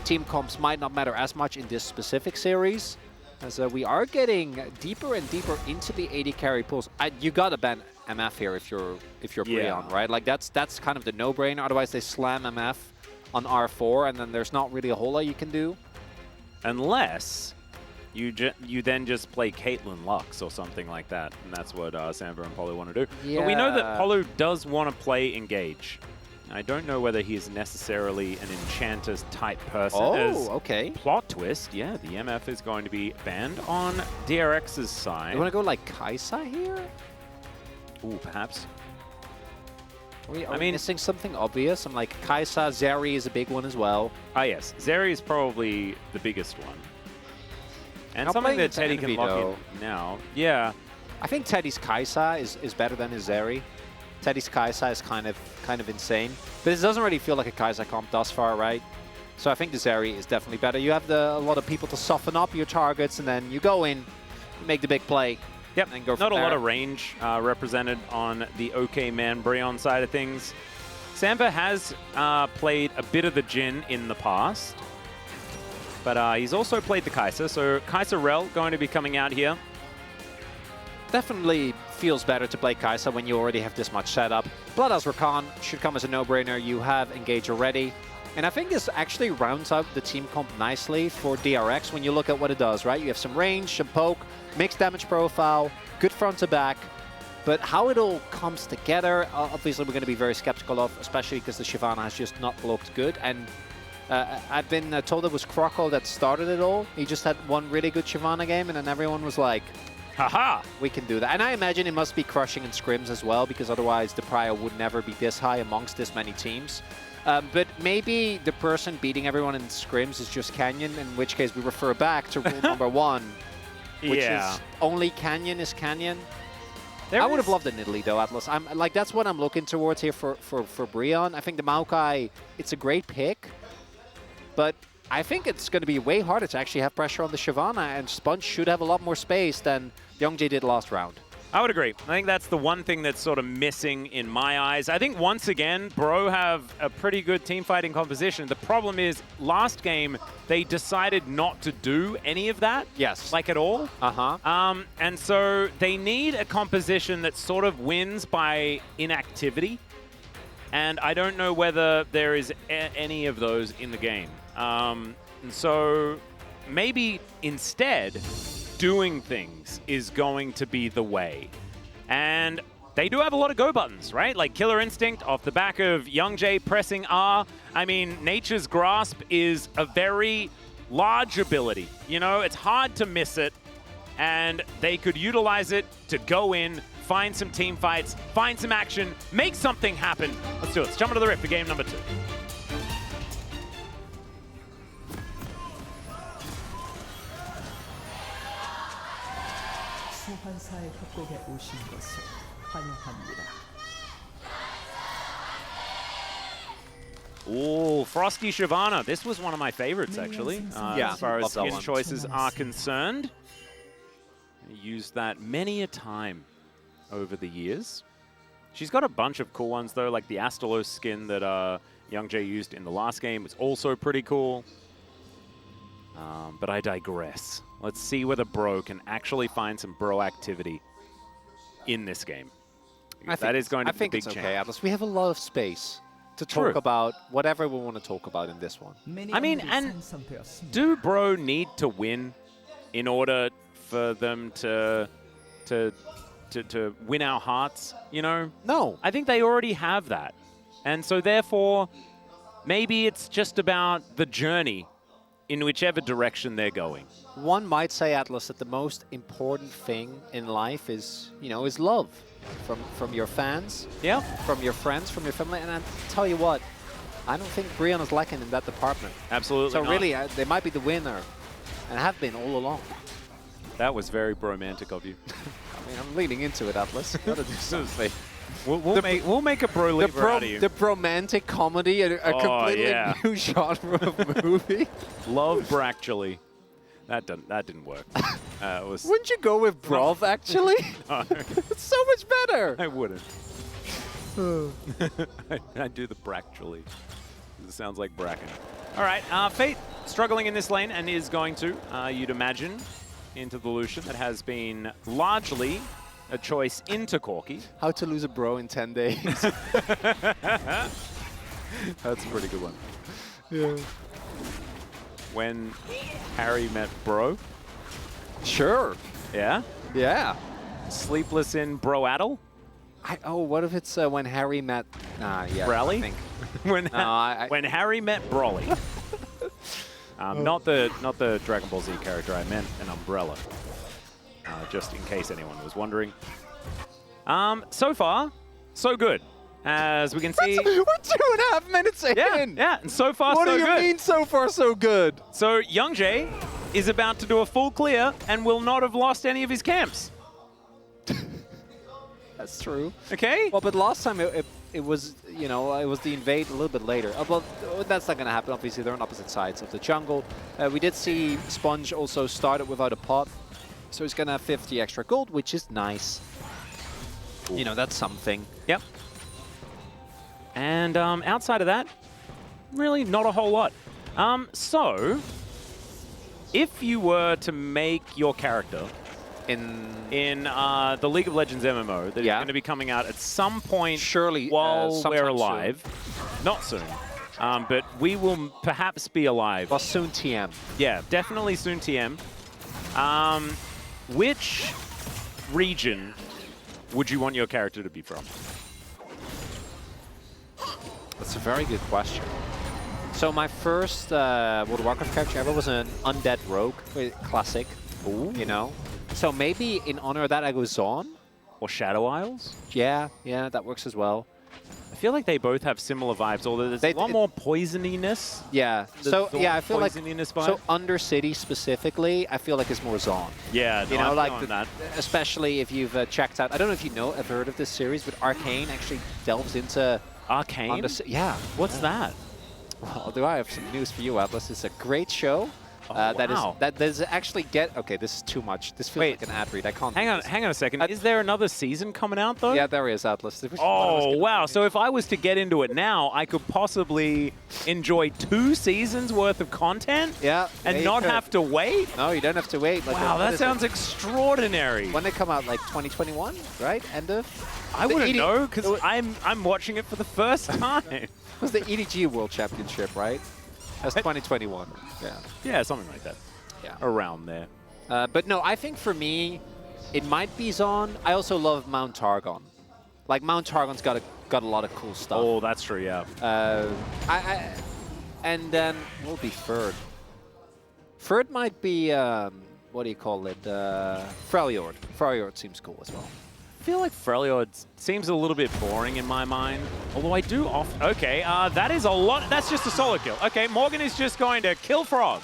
team comps might not matter as much in this specific series, as we are getting deeper and deeper into the 80 carry pools. You gotta ban MF here if you're Breon, right? Like that's kind of the no-brainer. Otherwise they slam MF on R4 and then there's not really a whole lot you can do. Unless you then just play Caitlyn Lux or something like that, and that's what Samber and Polo want to do. Yeah. But we know that Polo does want to play Engage. I don't know whether he is necessarily an Enchanter's type person. Oh, okay. Plot twist, yeah, the MF is going to be banned on DRX's side. You want to go like Kaisa here? Ooh, perhaps. Are we missing something obvious? I'm like, Kaisa, Zeri is a big one as well. Ah, yes. Zeri is probably the biggest one. And Not something that playing Teddy can Envy, lock though. in now. Yeah. I think Teddy's Kaisa is better than his Zeri. Teddy's Kaisa is kind of insane. But it doesn't really feel like a Kaisa comp thus far, right? So I think the Zeri is definitely better. You have a lot of people to soften up your targets, and then you go in, make the big play. Yep, and go not a there. lot of range represented on the OK Man Breon side of things. Samber has played a bit of the Jhin in the past, but he's also played the Kai'Sa, so Kai'Sa Rel going to be coming out here. Definitely feels better to play Kaisa when you already have this much setup. Bloodhouse Rakan should come as a no-brainer. You have Engage already. And I think this actually rounds out the team comp nicely for DRX when you look at what it does, right? You have some range, some poke, mixed damage profile, good front to back. But how it all comes together, obviously we're going to be very skeptical of, especially because the Shyvana has just not looked good. And I've been told it was Croco that started it all. He just had one really good Shyvana game, and then everyone was like, haha, we can do that. And I imagine it must be crushing in scrims as well, because otherwise the prio would never be this high amongst this many teams. But maybe the person beating everyone in scrims is just Canyon, in which case we refer back to rule number 1, which is only Canyon is Canyon. I would have loved the Nidalee though, Atlas. I'm like, that's what I'm looking towards here for Breon. I think the Maokai, it's a great pick, but I think it's going to be way harder to actually have pressure on the Shyvana, and Sponge should have a lot more space than Youngjae did last round. I would agree. I think that's the one thing that's sort of missing in my eyes. I think once again, Bro have a pretty good team fighting composition. The problem is, last game, they decided not to do any of that. Yes. Like at all. And so they need a composition that sort of wins by inactivity. And I don't know whether there is any of those in the game. And so maybe instead, doing things is going to be the way. And they do have a lot of go buttons, right? Like Killer Instinct off the back of Youngjae pressing R. I mean, Nature's Grasp is a very large ability. You know, it's hard to miss it. And they could utilize it to go in, find some team fights, find some action, make something happen. Let's do it. Let's jump into the rift for game number 2. 소환사의 협곡에 오신 것을 환영합니다. Ooh, Frosty Shyvana. This was one of my favorites, actually, Yeah, as far as love that skin one. choices are concerned. Used that many a time over the years. She's got a bunch of cool ones, though, like the Astalos skin that Youngjae used in the last game was also pretty cool. But I digress. Let's see whether Bro can actually find some Bro activity in this game. That is going to be a big it's okay, challenge. Atlas. We have a lot of space to True. talk about whatever we want to talk about in this one. I mean, and do Bro need to win in order for them to win our hearts, you know? No. I think they already have that. And so therefore, maybe it's just about the journey in whichever direction they're going. One might say, Atlas, that the most important thing in life is, you know, is love from your fans, Yeah. from your friends, from your family. And I tell you what, I don't think Brion is lacking in that department. Absolutely So not. really, they might be the winner, and have been all along. That was very bromantic of you. I mean, I'm leading into it, Atlas. Gotta do something. We'll make a Bro lever out of you. The bromantic comedy, a completely new genre of movie. Love Bractually. That didn't work. It was. Wouldn't you go with Brov, actually? No, It's so much better. I wouldn't. I do the Bractually. It sounds like Bracken. All right, Fate struggling in this lane and is going to, you'd imagine, into the Lucian that has been largely a choice into Corki. How to lose a bro in 10 days. That's a pretty good one. Yeah. When Harry met Bro. Sure. Yeah? Yeah. Sleepless in Broaddle? What if it's when Harry met... yeah. Brawley? I think. when Harry met Brawley. Not the Dragon Ball Z character, I meant an umbrella. Just in case anyone was wondering. So far, so good. As we can see... We're 2.5 minutes in! Yeah, and so far, What so do you good. mean so far so good? So Youngjae is about to do a full clear and will not have lost any of his camps. That's true. Okay? Well, but last time it was, you know, it was the invade a little bit later. Well, that's not going to happen. Obviously, they're on opposite sides of the jungle. We did see Sponge also started without a pot. So he's going to have 50 extra gold, which is nice. Ooh. You know, that's something. Yep. And outside of that, really not a whole lot. So, if you were to make your character in the League of Legends MMO that is going to be coming out at some point surely while we're alive, not soon, but we will perhaps be alive. Well, soon TM. Yeah, definitely soon TM. Which region would you want your character to be from? That's a very good question. So my first World of Warcraft character ever was an undead rogue, classic. Ooh. You know. So maybe in honor of that, I go Zaun. Or Shadow Isles? Yeah, that works as well. I feel like they both have similar vibes, although there's a lot more poisoniness. Yeah. So yeah, I feel like vibe. So Undercity specifically, I feel like it's more Zaun. Yeah, no, you know, like that. Especially if you've checked out. I don't know if you know, have heard of this series, but Arcane actually delves into Arcane. Yeah. What's that? Well, do I have some news for you, Atlas? It's a great show wow. That does actually get... Okay, this is too much. This feels like an ad read. I can't... Hang on a second. Is there another season coming out, though? Yeah, there is, Atlas. Oh, wow. So if I was to get into it now, I could possibly enjoy 2 seasons worth of content? Yeah. And not have to wait? No, you don't have to wait. Like, wow, that sounds extraordinary. When they come out, like 2021, right? End of... I wouldn't know, because I'm watching it for the first time. It was the EDG World Championship, right? That's 2021. Yeah. Yeah, something like that. Yeah. Around there. But no, I think for me, it might be Zon. I also love Mount Targon. Like, Mount Targon's got a lot of cool stuff. Oh, that's true, yeah. And then we'll be third. Third might be, what do you call it? Freljord. Freljord seems cool as well. I feel like Freljord seems a little bit boring in my mind. Although I do okay, that is a lot. That's just a solo kill. Okay, Morgan is just going to kill Frog.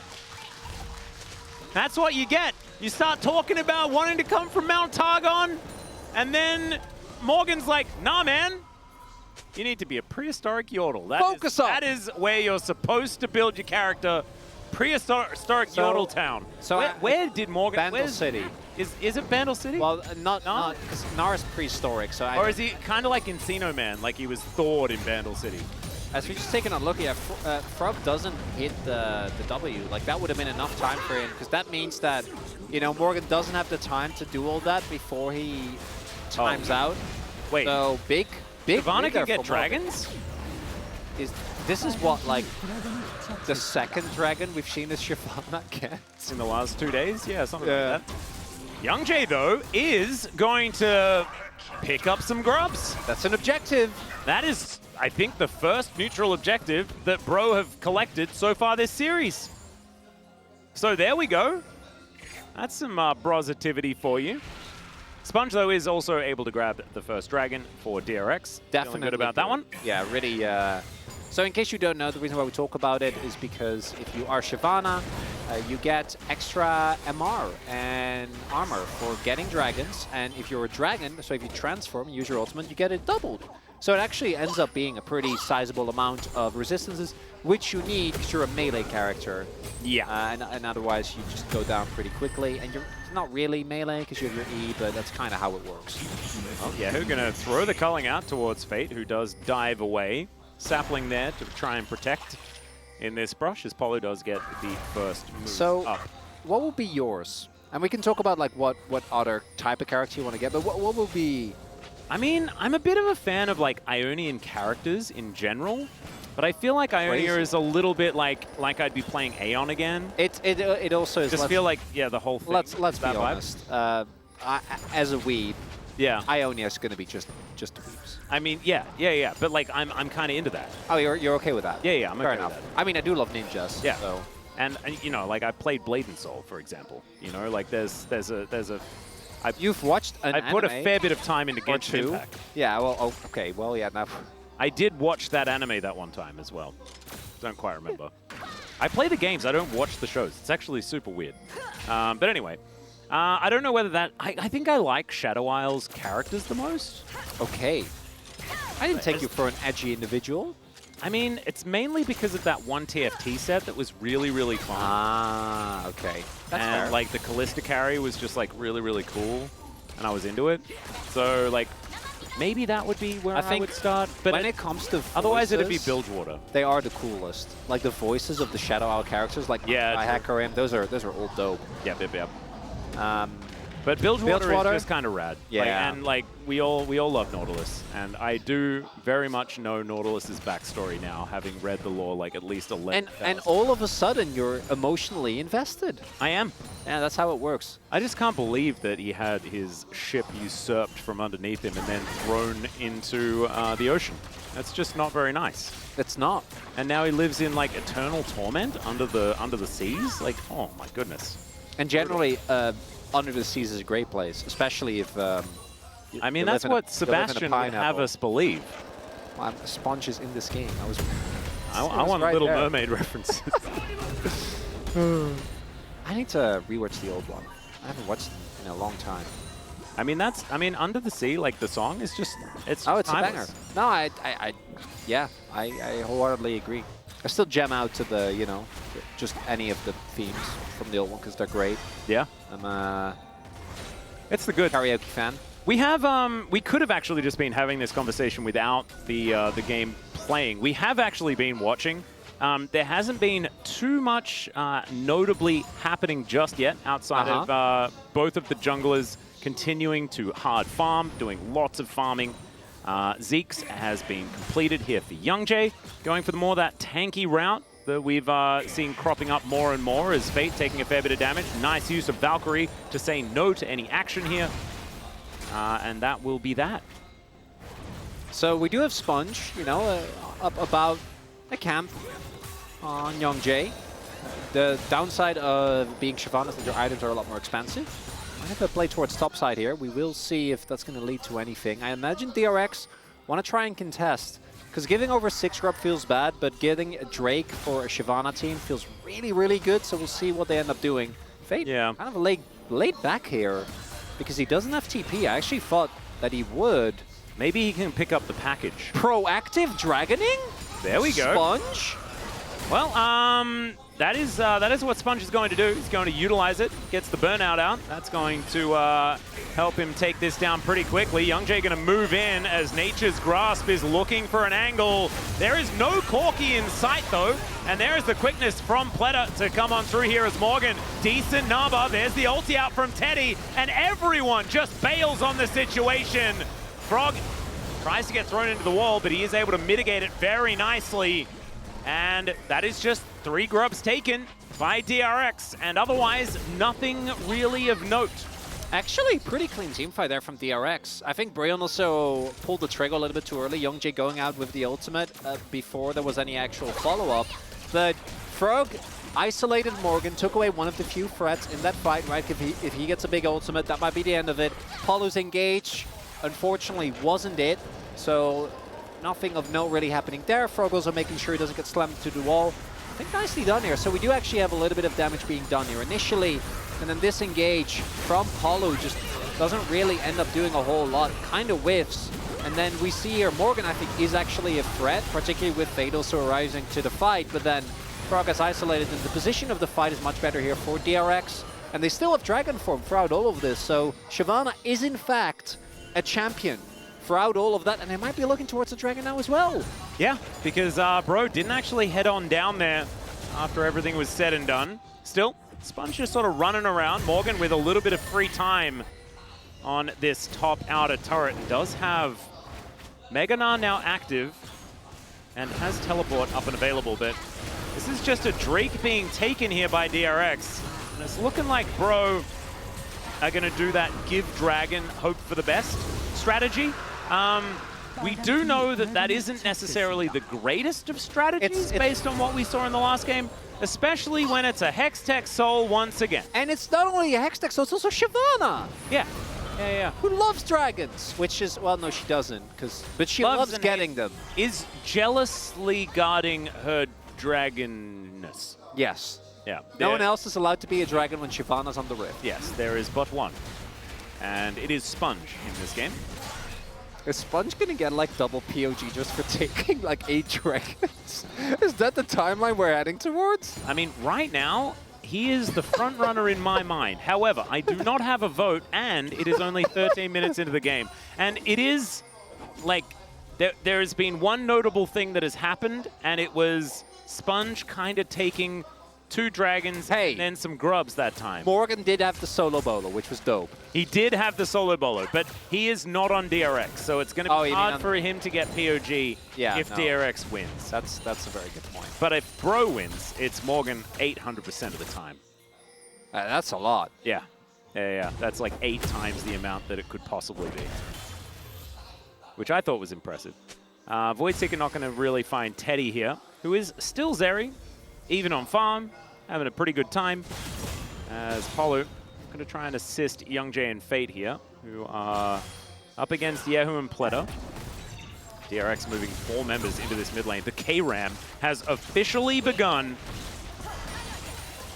That's what you get. You start talking about wanting to come from Mount Targon, and then Morgan's like, nah, man. You need to be a prehistoric Yordle. That is where you're supposed to build your character. Prehistoric Yordle Town. So where did Morgan... Bandle City. Is it Bandle City? Well, not because Nara's prehistoric. So or is he kind of like Encino Man, like he was thawed in Bandle City? As we're just taking a look, yeah, Frog doesn't hit the W. Like, that would have been enough time for him, because that means that, you know, Morgan doesn't have the time to do all that before he times out. Wait. So, big Shyvana can get dragons? This is what, like, the second dragon we've seen as Shyvana get? In the last 2 days? Yeah, something like that. Young Jay, though, is going to pick up some grubs. That's an objective. That is, I think, the first neutral objective that Bro have collected so far this series. So there we go. That's some brositivity for you. Sponge, though, is also able to grab the first dragon for DRX. Definitely feeling good about that one. Yeah, really. So in case you don't know, the reason why we talk about it is because if you are Shyvana, you get extra MR and armor for getting dragons. And if you're a dragon, so if you transform, use your ultimate, you get it doubled. So it actually ends up being a pretty sizable amount of resistances, which you need because you're a melee character. Yeah. And otherwise, you just go down pretty quickly. And you're not really melee because you have your E, but that's kind of how it works. Oh, yeah, who's going to throw the culling out towards Fate, who does dive away. Sapling there to try and protect in this brush, as Polo does get the first move up. What will be yours? And we can talk about like what other type of character you want to get, but what will be... I mean, I'm a bit of a fan of like Ionian characters in general, but I feel like Ionia is a little bit like I'd be playing Aeon again. It also is... Just feel like, yeah, the whole thing. Let's be honest. As a weeb, yeah, Ionia is going to be just weebs. I mean, yeah. But like, I'm kind of into that. Oh, you're okay with that? Yeah, I'm Fair okay enough. with that. I mean, I do love ninjas. Yeah. So. And you know, like I played Blade and Soul, for example. You know, like there's a. You've watched an anime? I put a fair bit of time into Genshin Impact. Yeah. Well. Okay. Well. Yeah. Now. I did watch that anime that one time as well. Don't quite remember. I play the games. I don't watch the shows. It's actually super weird. But anyway. I don't know whether that... I think I like Shadow Isle's characters the most. Okay. I didn't take you for an edgy individual. I mean, it's mainly because of that one TFT set that was really, really fun. Ah, okay. That's and fair. like the Callista carry was just like really, really cool, and I was into it. So like, maybe that would be where I would start. But when it comes to voices, otherwise, it'd be Bilgewater. They are the coolest. Like the voices of the Shadow Isle characters, like Hacker those are all dope. Yep. But Bilgewater is just kind of rad. Yeah. And like we all love Nautilus, and I do very much know Nautilus's backstory now, having read the lore like at least 11. And all of a sudden you're emotionally invested. I am. Yeah, that's how it works. I just can't believe that he had his ship usurped from underneath him and then thrown into the ocean. That's just not very nice. It's not. And now he lives in like eternal torment under the seas. Like, oh my goodness. And generally, under the seas is a great place, especially if. I mean, that's what Sebastian would have us believe. Sponge is in this game. I want right Little there. Mermaid references. I need to rewatch the old one. I haven't watched it in a long time. I mean, Under the Sea, like the song is just, it's timeless. a banger. No, I wholeheartedly agree. I still jam out to the, just any of the themes from the old one because they're great. Yeah. It's the good karaoke fan. We have we could have actually just been having this conversation without the game playing. We have actually been watching. There hasn't been too much notably happening just yet outside of both of the junglers continuing to hard farm, doing lots of farming. Zeke's has been completed here for Youngjae, going for more that tanky route that we've seen cropping up more and more as Fate taking a fair bit of damage. Nice use of Valkyrie to say no to any action here. And that will be that. So we do have Sponge, you know, up about a camp on Youngjae. The downside of being Shyvana is that your items are a lot more expensive. I have to play towards top side here. We will see if that's going to lead to anything. I imagine DRX want to try and contest, because giving over 6 grub feels bad, but getting a Drake for a Shyvana team feels really, really good. So we'll see what they end up doing. Fate kind of laid back here because he doesn't have TP. I actually thought that he would. Maybe he can pick up the package. Proactive dragoning? There we go. Sponge? Well, that is what Sponge is going to do. He's going to utilize it, gets the burnout out. That's going to help him take this down pretty quickly. Youngjae going to move in as Nature's Grasp is looking for an angle. There is no Corki in sight, though. And there is the quickness from Pleta to come on through here as Morgan. Decent number. There's the ulti out from Teddy. And everyone just bails on the situation. Frog tries to get thrown into the wall, but he is able to mitigate it very nicely. And that is just 3 grubs taken by DRX, and otherwise nothing really of note. Actually, pretty clean teamfight there from DRX. I think Brayon also pulled the trigger a little bit too early. Youngjae going out with the ultimate before there was any actual follow-up. But Frog isolated Morgan, took away one of the few threats in that fight, right? If he gets a big ultimate, that might be the end of it. Polu's engage, unfortunately, wasn't it. So nothing of note really happening there. Frog also making sure he doesn't get slammed to the wall. I think nicely done here. So we do actually have a little bit of damage being done here initially. And then this engage from Polu just doesn't really end up doing a whole lot. Kind of whiffs. And then we see here Morgan, I think, is actually a threat, particularly with Fate also arising to the fight. But then Frog is isolated, and the position of the fight is much better here for DRX. And they still have Dragon Form throughout all of this. So Shyvana is, in fact, a champion throughout all of that, and they might be looking towards the Dragon now as well. Yeah, because Bro didn't actually head on down there after everything was said and done. Still, Sponge just sort of running around. Morgan with a little bit of free time on this top outer turret. Does have Meganar now active and has teleport up and available, but this is just a Drake being taken here by DRX. And it's looking like Bro are going to do that give Dragon hope for the best strategy. We do know that that isn't necessarily the greatest of strategies based on what we saw in the last game, especially when it's a Hextech Soul once again. And it's not only a Hextech Soul, it's also Shyvana. Yeah. Who loves dragons, which is, well, no, she doesn't, but she loves getting them. Is jealously guarding her dragonness. Yes. Yeah. No one else is allowed to be a dragon when Shyvana's on the rift. Yes, there is but one. And it is Sponge in this game. Is Sponge gonna get like double POG just for taking like 8 dragons? Is that the timeline we're heading towards? I mean, right now, he is the front runner in my mind. However, I do not have a vote, and it is only 13 minutes into the game. And it is, like, there has been one notable thing that has happened, and it was Sponge kind of taking 2 dragons and then some grubs that time. Morgan did have the solo bolo, which was dope. He did have the solo bolo, but he is not on DRX, so it's going to be hard for him to get POG if DRX wins. That's a very good point. But if Bro wins, it's Morgan 800% of the time. That's a lot. Yeah. That's like 8 times the amount that it could possibly be, which I thought was impressive. Voidseeker not going to really find Teddy here, who is still Zeri, even on farm, having a pretty good time. As Polu going to try and assist Youngjae and Fate here, who are up against Yehu and Pleta. DRX moving 4 members into this mid lane. The K-Ram has officially begun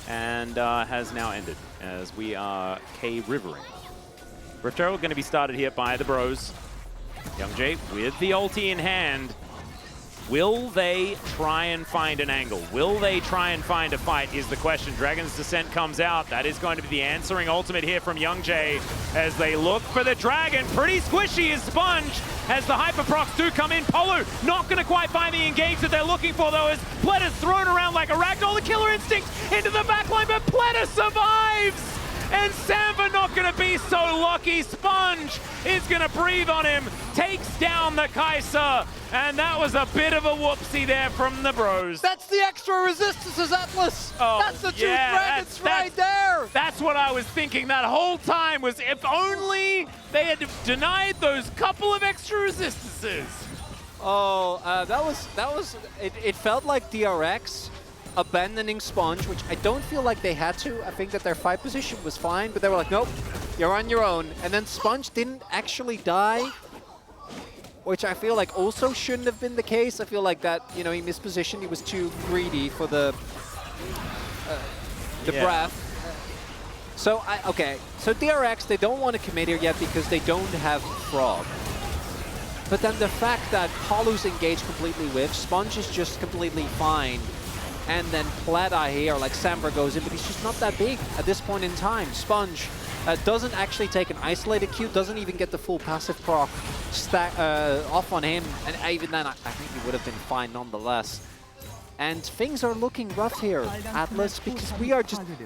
and has now ended as we are K-Rivering. Rift Herald going to be started here by the Bros. Youngjae with the ulti in hand. Will they try and find an angle? Will they try and find a fight is the question. Dragon's Descent comes out. That is going to be the answering ultimate here from Young Jay as they look for the Dragon. Pretty squishy is Sponge as the Hyperprocs do come in. Polu not going to quite find the engage that they're looking for, though, as Pleta's thrown around like a ragdoll. The Killer Instinct into the backline, but Pleta survives! And Samba not going to be so lucky. Sponge is going to breathe on him, takes down the Kai'Sa, and that was a bit of a whoopsie there from the bros. That's the extra resistances, Atlas! Oh, that's the two dragons right there! That's what I was thinking that whole time, was if only they had denied those couple of extra resistances. Oh, it felt like DRX abandoning Sponge, which I don't feel like they had to. I think that their fight position was fine, but they were like, nope, you're on your own. And then Sponge didn't actually die, which I feel like also shouldn't have been the case. I feel like that, you know, he mispositioned. He was too greedy for the breath. So, okay. So DRX, they don't want to commit here yet because they don't have Frog. But then the fact that Polu's engaged completely with, Sponge is just completely fine. And then Pleta here, like Samba goes in, but he's just not that big at this point in time. Sponge doesn't actually take an isolated Q, doesn't even get the full passive proc off on him. And even then, I think he would have been fine nonetheless. And things are looking rough here, Atlas, because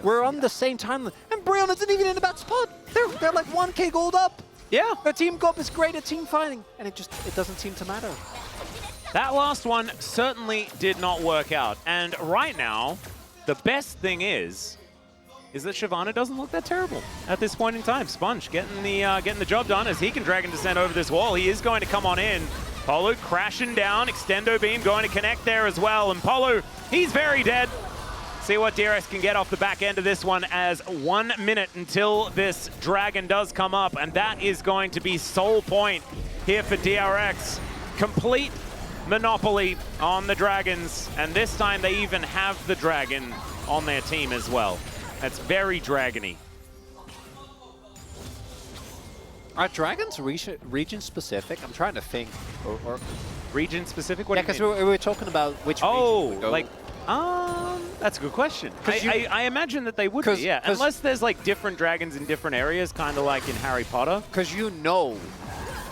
we're on the same timeline. And Brion isn't even in a bad spot. They're like 1k gold up. Yeah. The team comp is great at team fighting, and it doesn't seem to matter. That last one certainly did not work out. And right now, the best thing is that Shyvana doesn't look that terrible at this point in time. Sponge getting the job done as he can Dragon Descent over this wall. He is going to come on in. Polu crashing down, Extendo Beam going to connect there as well. And Polu, he's very dead. See what DRX can get off the back end of this one, as 1 minute until this Dragon does come up. And that is going to be sole point here for DRX. Complete monopoly on the Dragons, and this time they even have the Dragon on their team as well. That's very Dragony. Are Dragons region specific? I'm trying to think. Or region specific? What do you mean? because we were talking about which region would go. Like, that's a good question. I imagine that they would be, yeah. Unless there's like different dragons in different areas, kind of like in Harry Potter. Because you know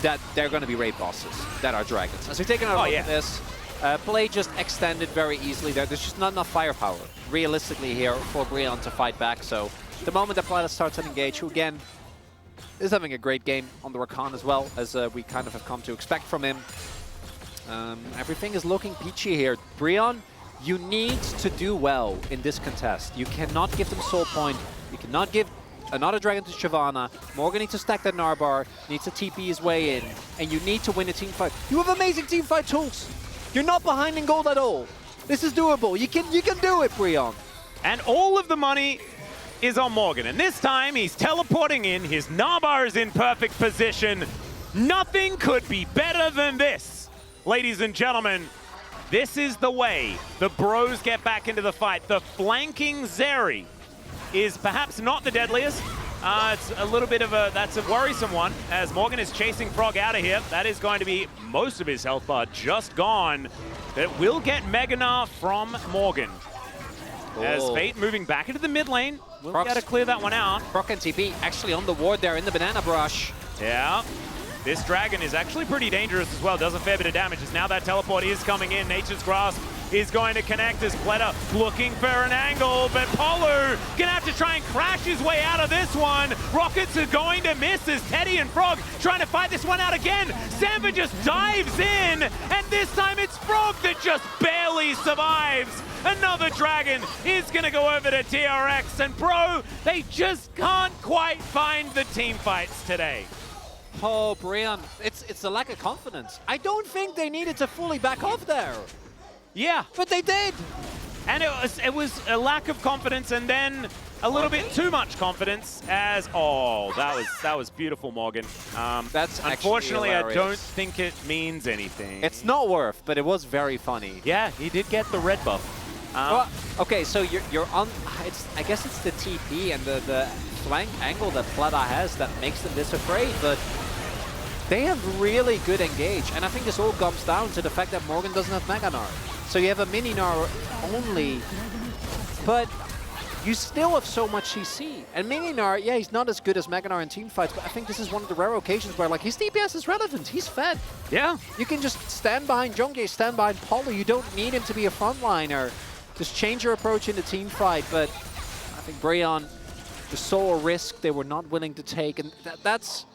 that they're going to be raid bosses that are dragons. So taking a look at this, play just extended very easily there. There's just not enough firepower, realistically, here for Brion to fight back. So the moment that Pleta starts to engage, who again is having a great game on the Rakan as well, as we kind of have come to expect from him. Everything is looking peachy here. Brion, you need to do well in this contest. You cannot give them soul point. You cannot give another Dragon to Shyvana. Morgan needs to stack that Narbar, needs to TP his way in, and you need to win a team fight. You have amazing team fight tools. You're not behind in gold at all. This is doable. You can do it, Brion. And all of the money is on Morgan. And this time he's teleporting in. His Narbar is in perfect position. Nothing could be better than this. Ladies and gentlemen, this is the way the bros get back into the fight. The flanking Zeri is perhaps not the deadliest. It's a little bit of that's a worrisome one, as Morgan is chasing Frog out of here. That is going to be most of his health bar just gone. That will get Meganar from Morgan. As Fate moving back into the mid lane. We'll be able to clear that one out. Proc and TP actually on the ward there in the banana brush. Yeah. This Dragon is actually pretty dangerous as well. Does a fair bit of damage as now that teleport is coming in. Nature's Grasp is going to connect as Pleta looking for an angle, but Polu gonna have to try and crash his way out of this one. Rockets are going to miss as Teddy and Frog trying to fight this one out again. Samba just dives in, and this time it's Frog that just barely survives. Another Dragon is gonna go over to DRX, and bro, they just can't quite find the team fights today. Oh, Brion, it's a lack of confidence. I don't think they needed to fully back off there. Yeah. But they did. And it was a lack of confidence, and then a little bit too much confidence as, that was beautiful, Morgan. That's unfortunately, I don't think it means anything. It's not worth, but it was very funny. Yeah, he did get the red buff. Well, okay, so you're on, I guess it's the TP and the flank angle that Pleta has that makes them this afraid, but They have really good engage, and I think this all comes down to the fact that Morgan doesn't have Mega Gnar. So you have a Mini Gnar only, but you still have so much CC. And Mini Gnar, yeah, he's not as good as Mega Gnar in teamfights, but I think this is one of the rare occasions where like his DPS is relevant. He's fed. Yeah. You can just stand behind Jungjae, stand behind Polo. You don't need him to be a frontliner. Just change your approach in the teamfight. But I think Breon just saw a risk they were not willing to take, and that's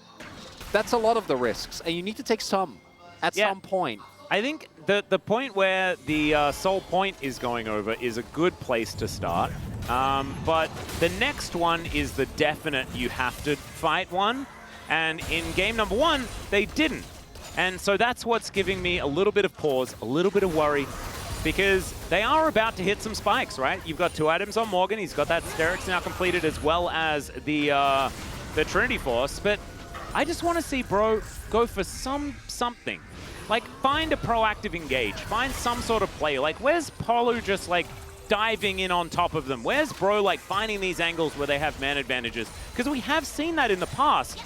a lot of the risks, and you need to take some at some point. I think the point where the Soul Point is going over is a good place to start. But the next one is the definite you have to fight one. And in game number 1, they didn't. And so that's what's giving me a little bit of pause, a little bit of worry, because they are about to hit some spikes, right? You've got 2 items on Morgan. He's got that DRX now completed, as well as the Trinity Force. But I just want to see Bro go for something. Like, find a proactive engage. Find some sort of play. Like, where's Polo just, like, diving in on top of them? Where's Bro, like, finding these angles where they have man advantages? Because we have seen that in the past.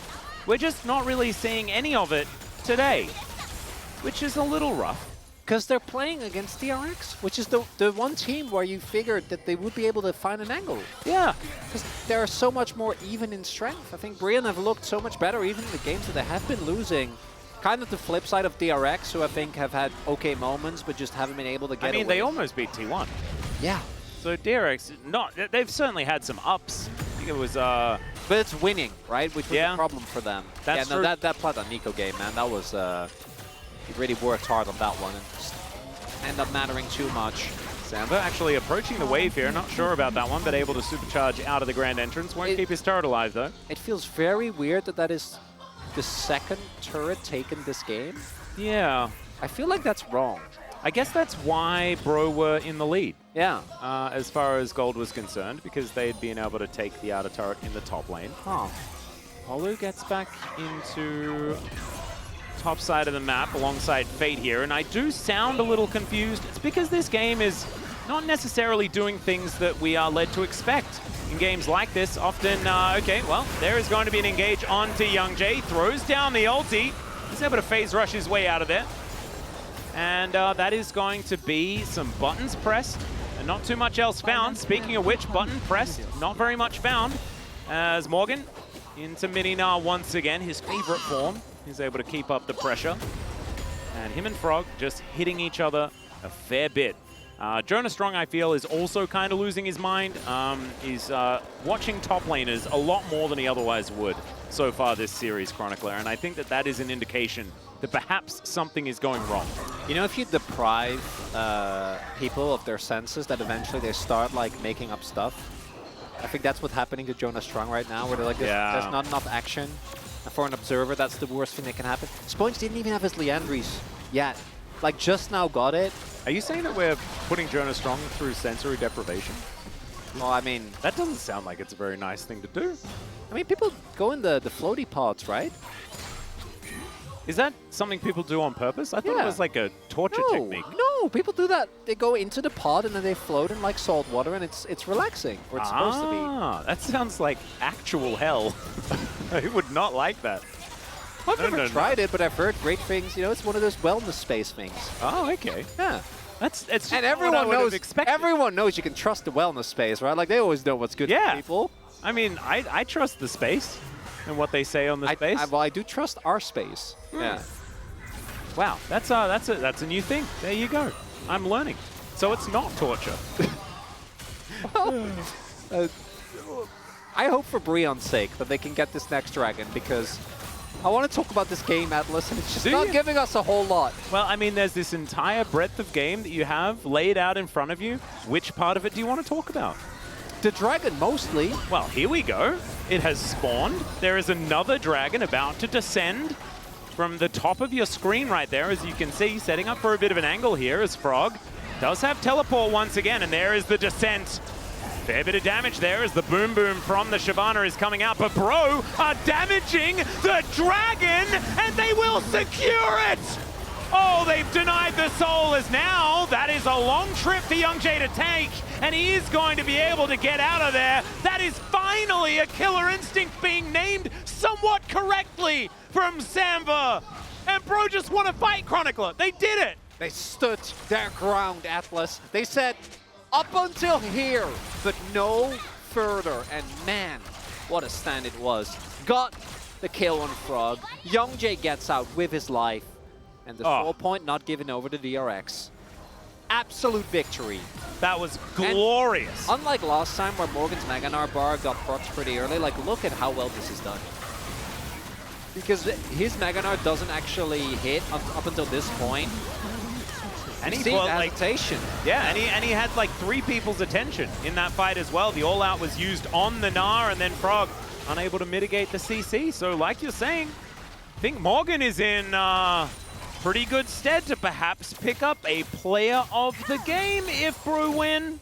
We're just not really seeing any of it today, which is a little rough. Because they're playing against DRX, which is the one team where you figured that they would be able to find an angle. Yeah. Because they're so much more even in strength. I think Breon have looked so much better even in the games that they have been losing. Kind of the flip side of DRX, who I think have had okay moments, but just haven't been able to get away. They almost beat T1. Yeah. So DRX, they've certainly had some ups. I think it was... But it's winning, right? Which was a problem for them. That's true. That Platanico game, man, that was... he really worked hard on that one and just ended up mattering too much. Samba actually approaching the wave here. Not sure about that one, but able to supercharge out of the grand entrance. Won't keep his turret alive, though. It feels very weird that is the second turret taken this game. Yeah. I feel like that's wrong. I guess that's why Bro were in the lead. Yeah. As far as Gold was concerned, because they had been able to take the outer turret in the top lane. Huh. Polo gets back into top side of the map alongside Fate here, and I do sound a little confused. It's because this game is not necessarily doing things that we are led to expect. In games like this, often, okay, well, there is going to be an engage onto Youngjae. Throws down the ulti. He's able to phase rush his way out of there. And that is going to be some buttons pressed and not too much else found. Speaking of which, button pressed, not very much found. As Morgan into Mini Gnar once again, his favorite form. He's able to keep up the pressure. And him and Frog just hitting each other a fair bit. Jonah Strong, I feel, is also kind of losing his mind. He's watching top laners a lot more than he otherwise would so far this series, Chronicler. And I think that is an indication that perhaps something is going wrong. You know, if you deprive people of their senses, that eventually they start like making up stuff. I think that's what's happening to Jonah Strong right now, where they're like, there's not enough action. And for an observer, that's the worst thing that can happen. Sponge didn't even have his Leandries yet. Like, just now got it. Are you saying that we're putting Jonah Strong through sensory deprivation? Well, I mean... That doesn't sound like it's a very nice thing to do. I mean, people go in the floaty pods, right? Is that something people do on purpose? I thought it was like a torture technique. No, people do that. They go into the pod and then they float in like salt water, and it's relaxing, or it's supposed to be. Ah, that sounds like actual hell. I would not like that. I've never tried it, but I've heard great things. You know, it's one of those wellness space things. Oh, okay. Yeah. It's and everyone knows you can trust the wellness space, right? Like, they always know what's good for people. I mean, I trust the space and what they say on the space. Well, I do trust our space. Yeah. Wow, that's a new thing. There you go. I'm learning. So it's not torture. I hope for Breon's sake that they can get this next dragon, because I want to talk about this game, Atlas, and it's just not giving us a whole lot. Well, I mean, there's this entire breadth of game that you have laid out in front of you. Which part of it do you want to talk about? The dragon, mostly. Well, here we go. It has spawned. There is another dragon about to descend from the top of your screen right there, as you can see, setting up for a bit of an angle here as Frog does have teleport once again, and there is the descent. Fair bit of damage there as the boom boom from the Shyvana is coming out, but Bro are damaging the dragon, and they will secure it! Oh, they've denied the soul as now. That is a long trip for Young Jay to take, and he is going to be able to get out of there. That is finally a Killer Instinct being named somewhat correctly from Samva. And bro just want to fight Chronicler. They did it. They stood their ground, Atlas. They said, up until here, but no further. And man, what a stand it was. Got the kill on Frog. Young Jay gets out with his life. And the 4 point not given over to DRX. Absolute victory. That was glorious. And unlike last time where Morgan's Maganar bar got procs pretty early, like look at how well this is done. Because his Maganar doesn't actually hit up until this point. And he hesitation. Yeah, and he had like 3 people's attention in that fight as well. The all-out was used on the Gnar, and then Frog unable to mitigate the CC. So like you're saying, I think Morgan is in pretty good stead to perhaps pick up a player of the game if Bro win.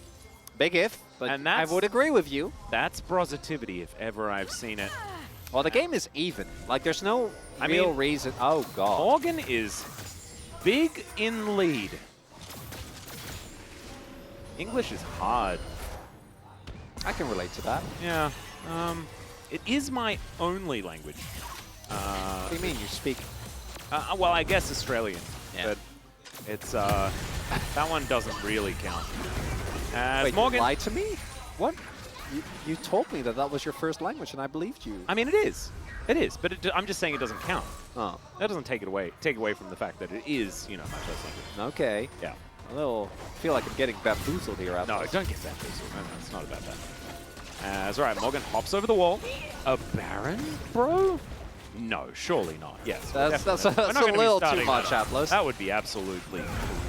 Big if, but and I would agree with you. That's positivity if ever I've seen it. Well, the game is even. Like, there's no real reason. Oh, God. Morgan is big in lead. English is hard. I can relate to that. Yeah. It is my only language. What do you mean you speak? Well, I guess Australian. Yeah. But it's that one doesn't really count. Wait, Morgan, you lied to me? What? You told me that was your first language, and I believed you. I mean, it is. It is, but I'm just saying it doesn't count. Oh. That doesn't take away from the fact that it is, you know, my first language. Okay. Yeah. Feel like I'm getting bamboozled here. No, don't get bamboozled. No, it's not about that. That's all right. Morgan hops over the wall. A Baron, bro? No, surely not. Yes. That's a little too much, Atlas. That would be absolutely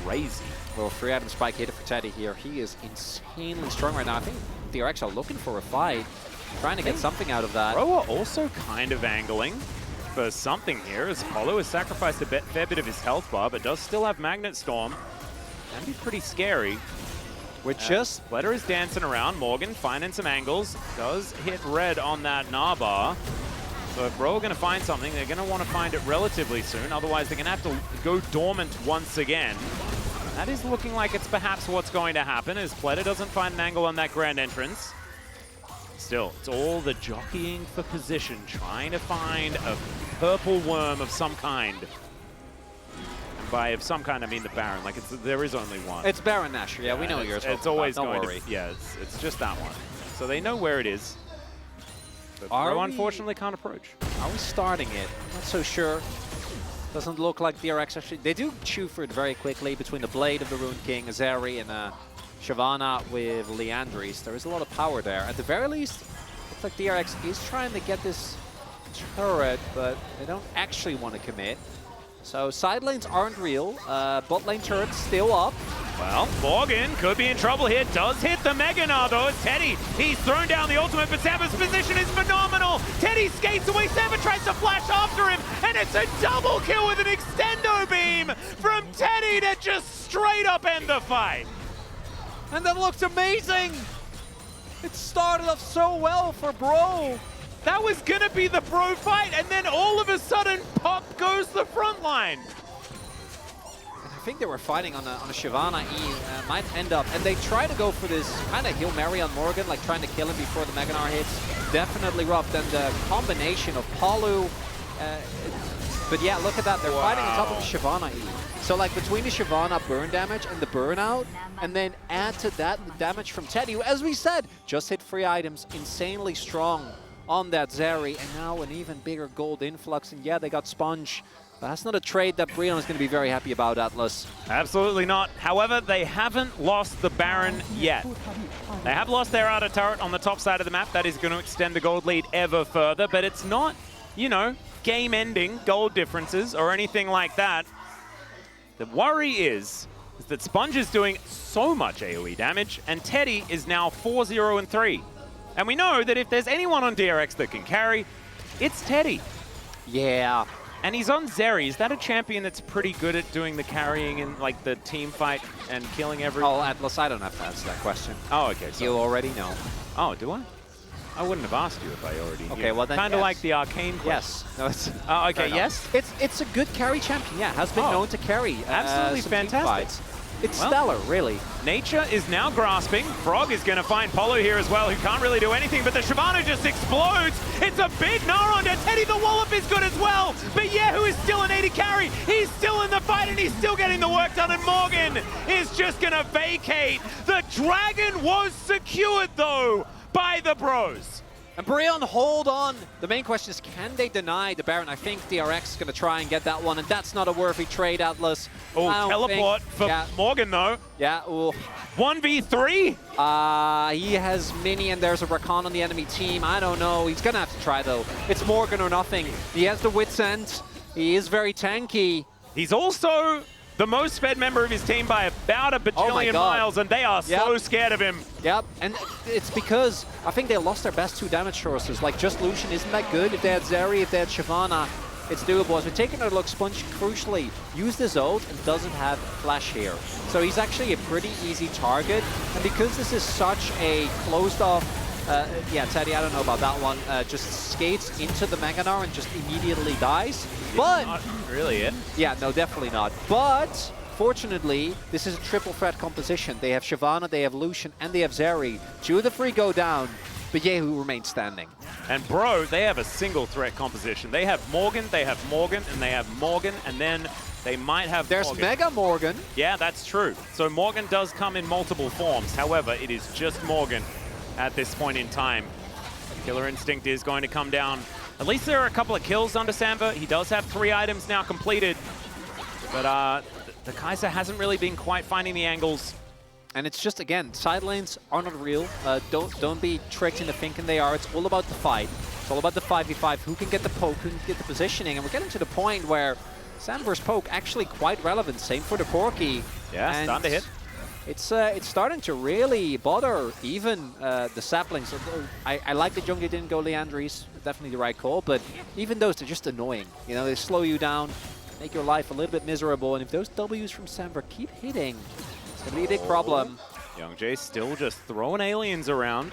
crazy. Well, free item spike hit for Teddy here. He is insanely strong right now. I think DRX are looking for a fight, trying to get something out of that. Bro are also kind of angling for something here, as Apollo has sacrificed a fair bit of his health bar, but does still have Magnet Storm. Can be pretty scary. Letter is dancing around. Morgan finding some angles. Does hit red on that Gnar bar. So if Bro are going to find something, they're going to want to find it relatively soon. Otherwise, they're going to have to go dormant once again. That is looking like it's perhaps what's going to happen, as Pleta doesn't find an angle on that grand entrance. Still, it's all the jockeying for position, trying to find a purple worm of some kind. And by of some kind, I mean the Baron. Like, there is only one. It's Baron Nashor. Yeah, we know yours. It's always going to. Yeah, it's just that one. So they know where it is. But Bro unfortunately can't approach. Are we starting it? I'm not so sure. Doesn't look like DRX actually. They do chew for it very quickly between the Blade of the Rune King, Azeri, and Shyvana with Leandris. There is a lot of power there. At the very least, looks like DRX is trying to get this turret, but they don't actually want to commit. So side lanes aren't real. Bot lane turret's still up. Well, Morgan could be in trouble here. Does hit the Mega Gnar though. It's Teddy. He's thrown down the ultimate, but Samba's position is phenomenal. Teddy skates away. Samba tries to flash after him, and it's a double kill with an extendo beam from Teddy to just straight up end the fight. And that looked amazing. It started off so well for Bro. That was going to be the Bro fight, and then all of a sudden, pop goes the front line. I think they were fighting on a Shyvana E, might end up, and they try to go for this kind of Hail Mary on Morgan, like trying to kill him before the Mega Gnar hits. Definitely rough. Then the combination of Palu, but yeah, look at that. They're fighting on top of the Shyvana E. So like between the Shyvana burn damage and the burnout, and then add to that the damage from Teddy, who, as we said, just hit free items, insanely strong on that Zeri, and now an even bigger gold influx. And yeah, they got Sponge. But that's not a trade that Breon is going to be very happy about, Atlas. Absolutely not. However, they haven't lost the Baron yet. They have lost their outer turret on the top side of the map. That is going to extend the gold lead ever further, but it's not, you know, game-ending gold differences or anything like that. The worry is that Sponge is doing so much AoE damage, and Teddy is now 4-0-3. And we know that if there's anyone on DRX that can carry, it's Teddy. Yeah. And he's on Zeri. Is that a champion that's pretty good at doing the carrying and like the team fight and killing everyone? Oh, Atlas, I don't have to answer that question. Oh, okay. You already know. Oh, do I? I wouldn't have asked you if I already knew. Okay, well then kind of yes. like the arcane Yes. question. No, it's Okay, yes? It's a good carry champion, yeah. Has been known to carry. Absolutely some team fantastic. fights. It's stellar, really. Nature is now grasping. Frog is going to find Polo here as well, who can't really do anything, but the Shyvana just explodes. It's a big Nara onto Teddy. The wallop is good as well, but Yehu is still an 80 carry. He's still in the fight, and he's still getting the work done, and Morgan is just going to vacate. The Dragon was secured, though, by the Bros. And Brion, hold on. The main question is, can they deny the Baron? I think DRX is going to try and get that one, and that's not a worthy trade, Atlas. Oh, teleport for Morgan, though. Yeah, ooh. 1v3? He has Mini, and there's a Rakan on the enemy team. I don't know. He's going to have to try, though. It's Morgan or nothing. He has the Wit's End. He is very tanky. He's also the most fed member of his team by about a bajillion miles, and they are so scared of him. Yep, and it's because I think they lost their best 2 damage sources. Like, just Lucian isn't that good. If they had Zeri, if they had Shyvana, it's doable. As we're taking a look, Sponge crucially used his ult and doesn't have Flash here. So he's actually a pretty easy target. And because this is such a closed off, yeah, Teddy, I don't know about that one, just skates into the Meganar and just immediately dies. But not really it. Yeah, no, definitely not. But fortunately, this is a triple threat composition. They have Shyvana, they have Lucian, and they have Zeri. 2 of the 3 go down, but Yehu remains standing. And bro, they have a single threat composition. They have Morgan, and they have Morgan, and then they might have There's Morgan. Mega Morgan. Yeah, that's true. So Morgan does come in multiple forms. However, it is just Morgan at this point in time. Killer Instinct is going to come down. At least there are a couple of kills under Samver. He does have 3 items now completed. But the Kaiser hasn't really been quite finding the angles. And it's just, again, side lanes are not real. Don't be tricked into thinking they are. It's all about the fight. It's all about the 5v5. Who can get the poke, who can get the positioning. And we're getting to the point where Sam versus poke actually quite relevant. Same for the Corki. Yeah, and starting to hit. It's starting to really bother even the saplings. I like that Jungly didn't go Leandries, definitely the right call, but even those, they're just annoying. You know, they slow you down, make your life a little bit miserable, and if those Ws from Samver keep hitting, it's going to be a big problem. Young Jay still just throwing aliens around.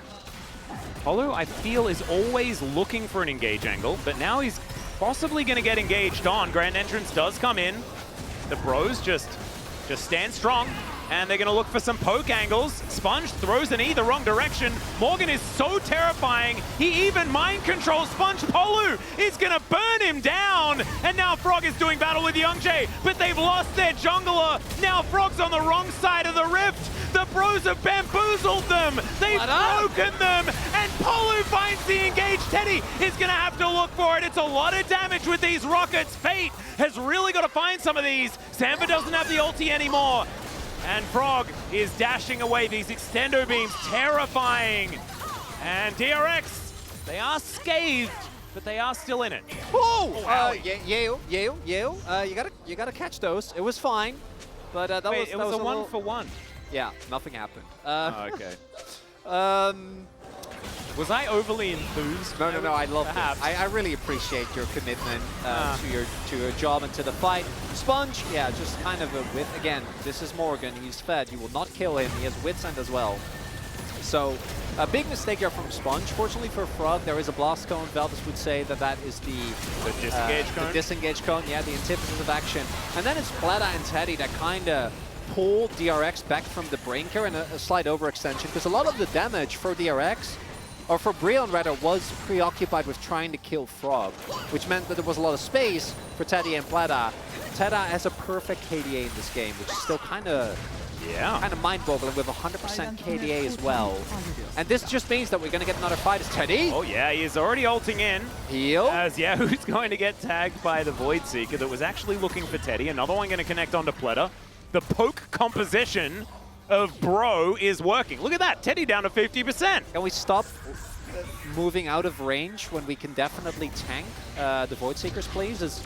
Polo, I feel, is always looking for an engage angle, but now he's possibly going to get engaged on. Grand Entrance does come in. The Bros just stand strong. And they're going to look for some poke angles. Sponge throws an E the wrong direction. Morgan is so terrifying. He even mind controls Sponge. Polu is going to burn him down. And now Frog is doing battle with Young Jay, but they've lost their jungler. Now Frog's on the wrong side of the rift. The Bros have bamboozled them. They've broken them. And Polu finds the engage. Teddy is going to have to look for it. It's a lot of damage with these rockets. Fate has really got to find some of these. Samver doesn't have the ulti anymore. And Frog is dashing away these extendo beams, terrifying. And DRX, they are scathed, but they are still in it. Oh, Yale, you gotta catch those. It was fine, but that was a 1-for-1. Yeah, nothing happened. Okay. Was I overly enthused? No, I love it. I really appreciate your commitment to your job and to the fight. Sponge, yeah, just kind of a whip. Again, this is Morgan. He's fed. You will not kill him. He has Wit's End as well. So, a big mistake here from Sponge. Fortunately for Frog, there is a blast cone. Veldis would say that is the disengage cone. The disengage cone, yeah, the antithesis of action. And then it's Plata and Teddy that kind of pull DRX back from the brink here in a slight overextension, because a lot of the damage for DRX, or for Brion rather, was preoccupied with trying to kill Frog, which meant that there was a lot of space for Teddy and Plata. Teddy has a perfect KDA in this game, which is still kind of mind-boggling with 100% KDA as well. And this just means that we're going to get another fight as Teddy. Oh yeah, he is already ulting in. Heal. As Yahoo's going to get tagged by the Void Seeker that was actually looking for Teddy. Another one going to connect onto Pleta. The poke composition of Bro is working. Look at that, Teddy down to 50%. Can we stop moving out of range when we can definitely tank the Void Seekers, please?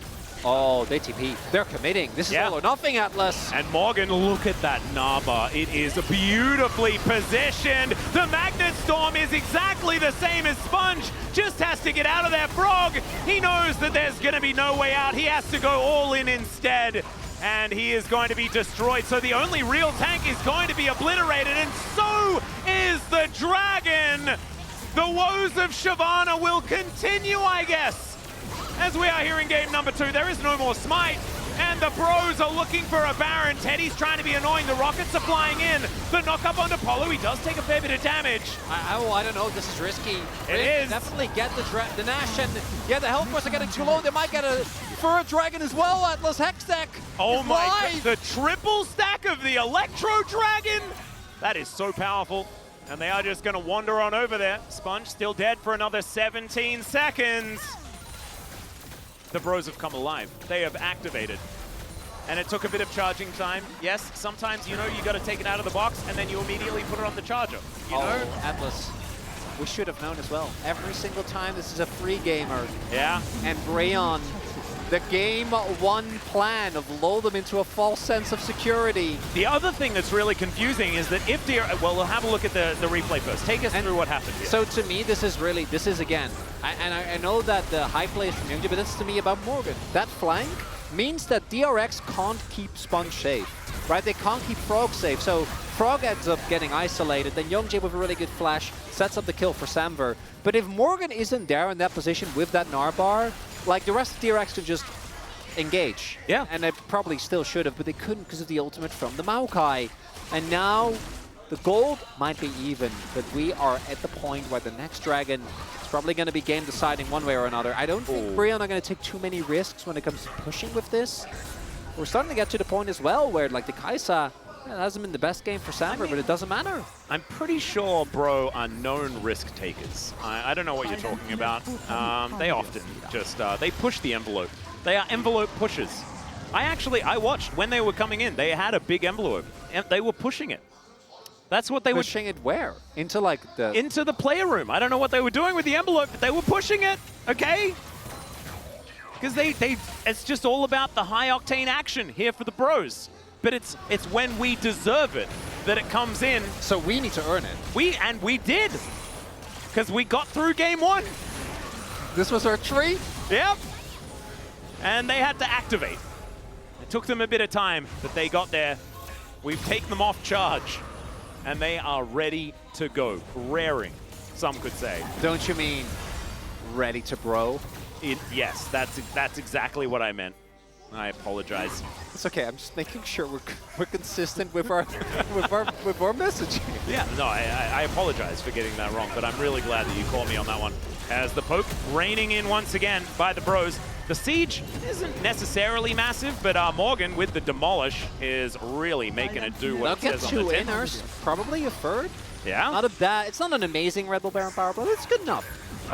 Oh, they TP. They're committing. This is all or nothing, Atlas. And Morgan, look at that Naba. It is beautifully positioned. The Magnet Storm is exactly the same as Sponge. Just has to get out of there. Frog, he knows that there's going to be no way out. He has to go all in instead. And he is going to be destroyed. So the only real tank is going to be obliterated. And so is the Dragon. The woes of Shyvana will continue, I guess. As we are here in game number 2, there is no more smite. And the bros are looking for a Baron. Teddy's trying to be annoying. The rockets are flying in. The knock-up onto Polo. He does take a fair bit of damage. I don't know. This is risky. It is. Definitely get the Nash. And yeah, the health bars are getting too low. They might get a Fur Dragon as well. Atlas Hex Deck. Oh my God. The triple stack of the Electro Dragon. That is so powerful. And they are just going to wander on over there. Sponge still dead for another 17 seconds. The bros have come alive. They have activated. And it took a bit of charging time. Yes, sometimes, you know, you got to take it out of the box and then you immediately put it on the charger. You know? Atlas. We should have known as well. Every single time this is a free gamer. Yeah. And Brayon, the game 1 plan of lull them into a false sense of security. The other thing that's really confusing is that if DRX, well, we'll have a look at the replay first. Take us through what happened here. So to me, this is again, I know that the high play is from Youngjae, but this is to me about Morgan. That flank means that DRX can't keep Sponge safe, right? They can't keep Frog safe. So Frog ends up getting isolated, then Youngjae with a really good flash sets up the kill for Samver. But if Morgan isn't there in that position with that Narbar, like the rest of DRX could just engage. Yeah. And they probably still should have, but they couldn't because of the ultimate from the Maokai. And now the gold might be even, but we are at the point where the next dragon is probably going to be game deciding one way or another. I don't think Brayon are going to take too many risks when it comes to pushing with this. We're starting to get to the point as well where like the Kaisa, it hasn't been the best game for Samver, but it doesn't matter. I'm pretty sure Bro are known risk takers. I don't know what you're talking about. They often just, they push the envelope. They are envelope pushers. I watched when they were coming in. They had a big envelope. And they were pushing it. That's what they were pushing it where? Into like the... Into the player room. I don't know what they were doing with the envelope, but they were pushing it, okay? Because it's just all about the high octane action here for the bros. But it's when we deserve it that it comes in. So we need to earn it. We did. Because we got through game 1. This was our treat? Yep. And they had to activate. It took them a bit of time, but they got there. We've taken them off charge. And they are ready to go. Raring, some could say. Don't you mean ready to bro? Yes, that's exactly what I meant. I apologize. It's okay. I'm just making sure we're consistent with our with our messaging. Yeah, no, I apologize for getting that wrong, but I'm really glad that you caught me on that one. As the poke raining in once again by the bros. The siege isn't necessarily massive, but Morgan with the demolish is really making it do what it says on the tin. Probably a third. Yeah. Not a bad. It's not an amazing Red Bull Baron power, but it's good enough.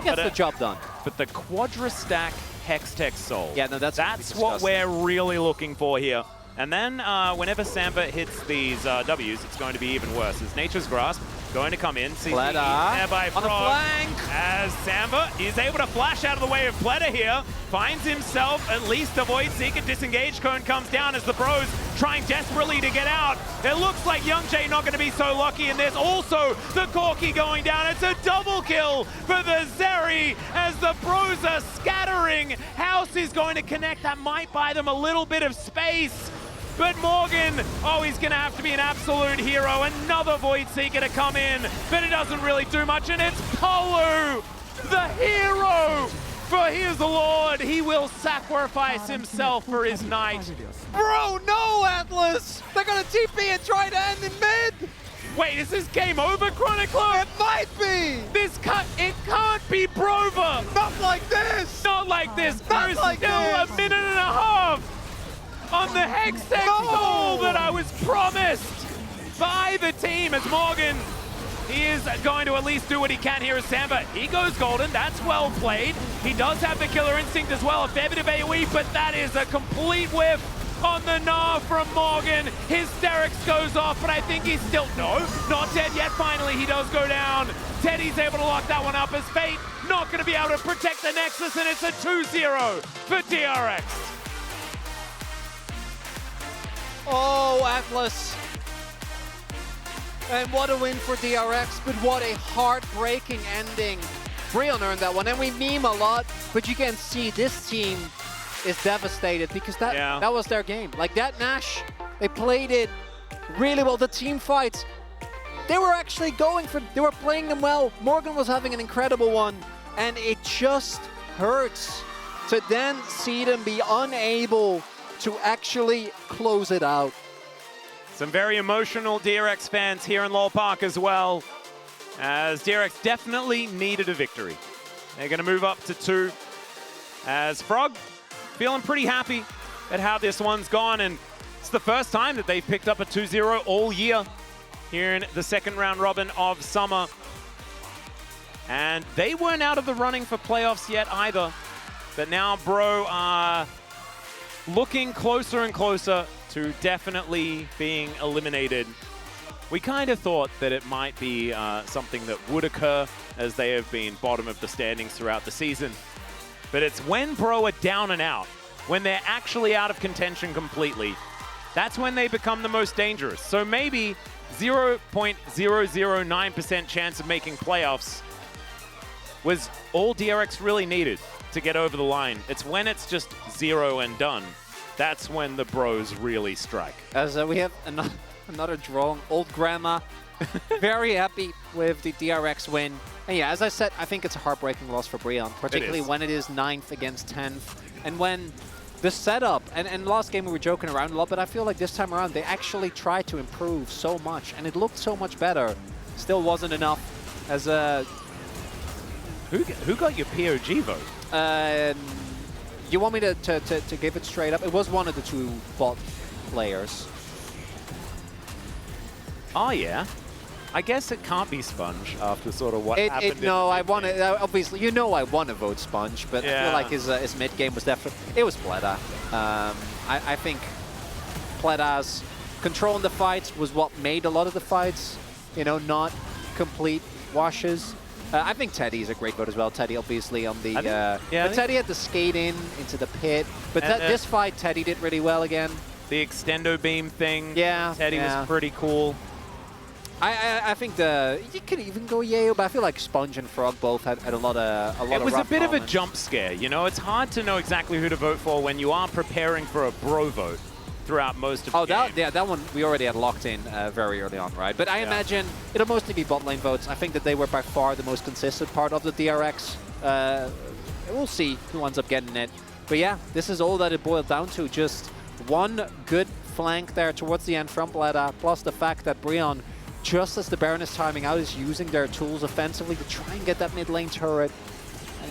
Gets the job done. But the Quadra Stack Hextech Soul. Yeah, no, that's what we're really looking for here. And then whenever Samver hits these Ws, it's going to be even worse. As Nature's Grasp going to come in. Pleta there by Frog, on a flank. As Samver is able to flash out of the way of Pleta here. Finds himself at least a Void Seeker. Disengage cone comes down as the bros trying desperately to get out. It looks like Youngjae not going to be so lucky, and there's also the Corki going down. It's a double kill for the Zeri as the bros are scattering. House is going to connect. That might buy them a little bit of space. But Morgan, oh, he's going to have to be an absolute hero. Another Void Seeker to come in, but it doesn't really do much, and it's Polu, the hero. For his lord, he will sacrifice himself for his knight. Bro, no, Atlas! They're going to TP and try to end in mid! Wait, is this game over, Chronicler? It might be! It can't be Brover! Not like this! Not like this! Not There's like still this. a minute and a half on the Hextech Soul that I was promised by the team as Morgan. He is going to at least do what he can here as Samver. He goes golden, that's well played. He does have the killer instinct as well, a fair bit of AoE, but that is a complete whiff on the Gnar from Morgan. His DRX goes off, but I think he's still, no, not dead yet. Finally, he does go down. Teddy's able to lock that one up as Fate not going to be able to protect the Nexus, and it's a 2-0 for DRX. Oh, Atlas. And what a win for DRX, but what a heartbreaking ending. Brayon earned that one, and we meme a lot, but you can see this team is devastated because that was their game. Like that Nash, they played it really well. The team fights, They were actually going for, they were playing them well. Morgan was having an incredible one, and it just hurts to then see them be unable to actually close it out. Some very emotional DRX fans here in Lowell Park as well, as DRX definitely needed a victory. They're going to move up to 2, as Frog feeling pretty happy at how this one's gone, and it's the first time that they've picked up a 2-0 all year here in the second round robin of summer. And they weren't out of the running for playoffs yet either, but now Bro are looking closer and closer to definitely being eliminated. We kind of thought that it might be something that would occur, as they have been bottom of the standings throughout the season. But it's when Bro are down and out, when they're actually out of contention completely, that's when they become the most dangerous. So maybe 0.009% chance of making playoffs was all DRX really needed to get over the line. It's when it's just 0 and done. That's when the Bros really strike. As we have another draw, old grandma, very happy with the DRX win. And yeah, as I said, I think it's a heartbreaking loss for Breon, particularly when it is 9th against 10th. And when the setup, and last game we were joking around a lot, but I feel like this time around they actually tried to improve so much, and it looked so much better. Still wasn't enough. As Who got your POG vote? You want me to give it straight up? It was one of the 2 bot players. Oh yeah. I guess it can't be Sponge after sort of what happened. No, I want to. Obviously, you know I want to vote Sponge, but I feel like his mid game was definitely. It was Pleda. I think Pleda's controlling the fights was what made a lot of the fights, you know, not complete washes. I think Teddy's a great vote as well. Teddy, obviously, on the. But Teddy had to skate into the pit. But this fight, Teddy did really well again. The extendo beam thing. Yeah. Teddy was pretty cool. I think you could even go Yeo, but I feel like Sponge and Frog both had a lot of It was a bit moments. of a jump scare, you know. It's hard to know exactly who to vote for when you are preparing for a Bro vote throughout most of the game. that one we already had locked in very early on, right? But I imagine it'll mostly be bot lane votes. I think that they were by far the most consistent part of the DRX. We'll see who ends up getting it. But yeah, this is all that it boiled down to. Just one good flank there towards the end from Bleda, plus the fact that Breon, just as the Baron is timing out, is using their tools offensively to try and get that mid lane turret.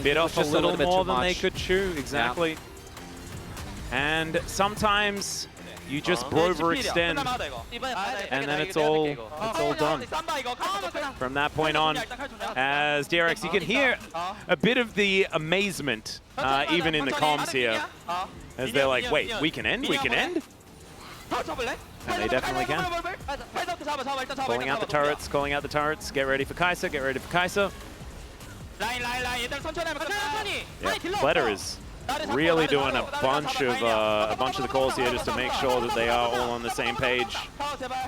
Bit off a little more than they could chew, exactly. Yeah. And sometimes you just overextend, and then it's all done. From that point on, as DRX, you can hear a bit of the amazement, even in the comms here, as they're like, wait, we can end? We can end? And they definitely can. Calling out the turrets, calling out the turrets. Get ready for Kai'Sa, get ready for Kai'Sa. Yeah, Fletter is really doing a bunch of the calls here just to make sure that they are all on the same page.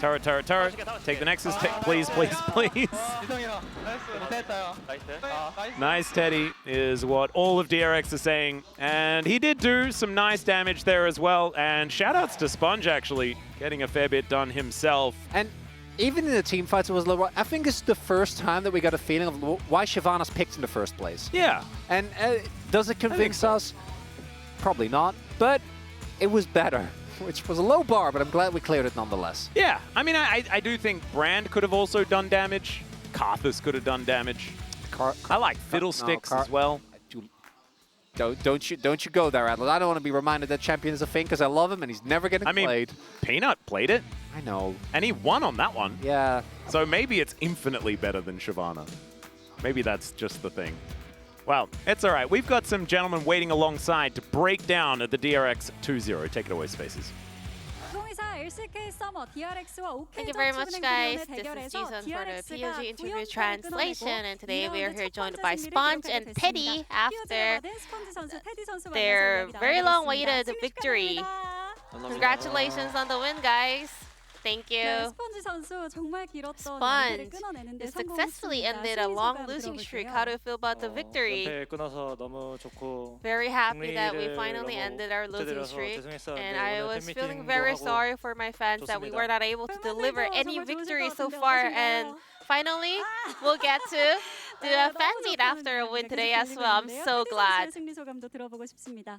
Turret, turret, turret. Take the Nexus, please, please, please. Nice Teddy is what all of DRX are saying. And he did do some nice damage there as well. And shoutouts to Sponge actually getting a fair bit done himself. And even in the team fights, it was a little. I think it's the first time that we got a feeling of why Shyvana's picked in the first place. Yeah. And does it convince us? Probably not, but it was better, which was a low bar, but I'm glad we cleared it nonetheless. Yeah, I mean, I do think Brand could have also done damage. Karthus could have done damage. I like Fiddlesticks as well. Don't you go there, Atlas. I don't want to be reminded that champion is a thing because I love him and he's never getting played. Peanut played it. I know. And he won on that one. Yeah. So maybe it's infinitely better than Shyvana. Maybe that's just the thing. Well, it's all right. We've got some gentlemen waiting alongside to break down at the DRX 2-0. Take it away, Spaces. Thank you very much, guys. This is Jason for the POG interview translation, and today we are here joined by Sponge and Teddy after their very long-awaited victory. Congratulations on the win, guys. Thank 네, you. 스펀지 선수 정말 길었던 Sponge 연패를 끊어내는데 It successfully 성공했습니다. ended a 승리 long 소감 losing streak. 들어볼게요. How do you feel about the victory? 연패 끊어서 너무 좋고 Very happy that we 승리를 finally 너무 ended our losing 못해드려서 streak. 죄송했었는데 And I 오늘 was feeling 팬미팅도 very 하고 sorry for my fans that we were not able to deliver any victory so far. And finally, we'll get to do a fan meet after a win today as well. I'm so glad. 승리 소감도 들어보고 싶습니다.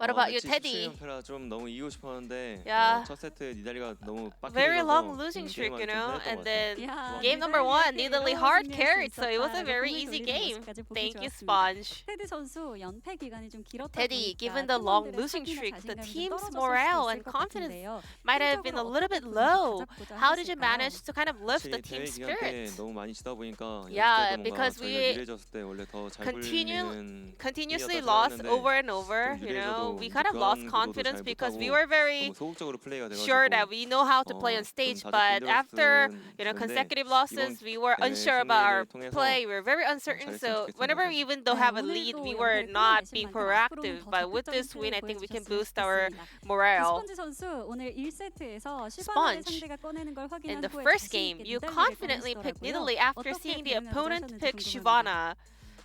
What about you, Teddy? 연패라 좀 너무 이기고 싶었는데 Yeah. 첫 세트 니달리가 너무 빡세게 Very 져서 long losing streak, you 게임은 좀 know, 편했던 and 것 then 같아요. game number one, Nidalee hard carried, so it was a very easy game. Thank you, Sponge. 테디 선수 연패 기간이 좀 길었다 Teddy, 보니까 given the long 팀원들의 losing 사기나 streak, the 자신감이 좀 team's 떨어졌을 morale 수도 and 있을 것 confidence 같은데요. might have been a little bit low. How did you manage to kind of lift the 확실히 대회 team's 기간 때 spirit? 너무 많이 지다 보니까 Yeah, 연습 때도 because 뭔가 we 저희가 유리해졌을 때 원래 더 잘 불리는 Continuously 팀이었다 lost 생각했는데 over and over, 좀 you know, 유리해져도 we kind of lost 교환구도도 confidence 잘 because we 못하고 were very 너무 소극적으로 플레이가 돼가지고 sure that we know how to play on stage, 좀 but 다들 after 힘들었었는데 consecutive 이번 losses, we were 대회 unsure about our 승리를 통해서 play. We were very uncertain. So whenever we even though have a lead, we were not being proactive. But with this win, I think we can boost our morale. 스펀지 선수 오늘 1세트에서 Sponge. 상대가 꺼내는 걸 확인한 In the 후에 first 자신 game, 있게 you 니달리를 confidently 꺼내시더라고요. picked Nidalee after 어떻게 seeing the 대응하면서 opponent 하셨는지 pick 궁금합니다. Shyvana.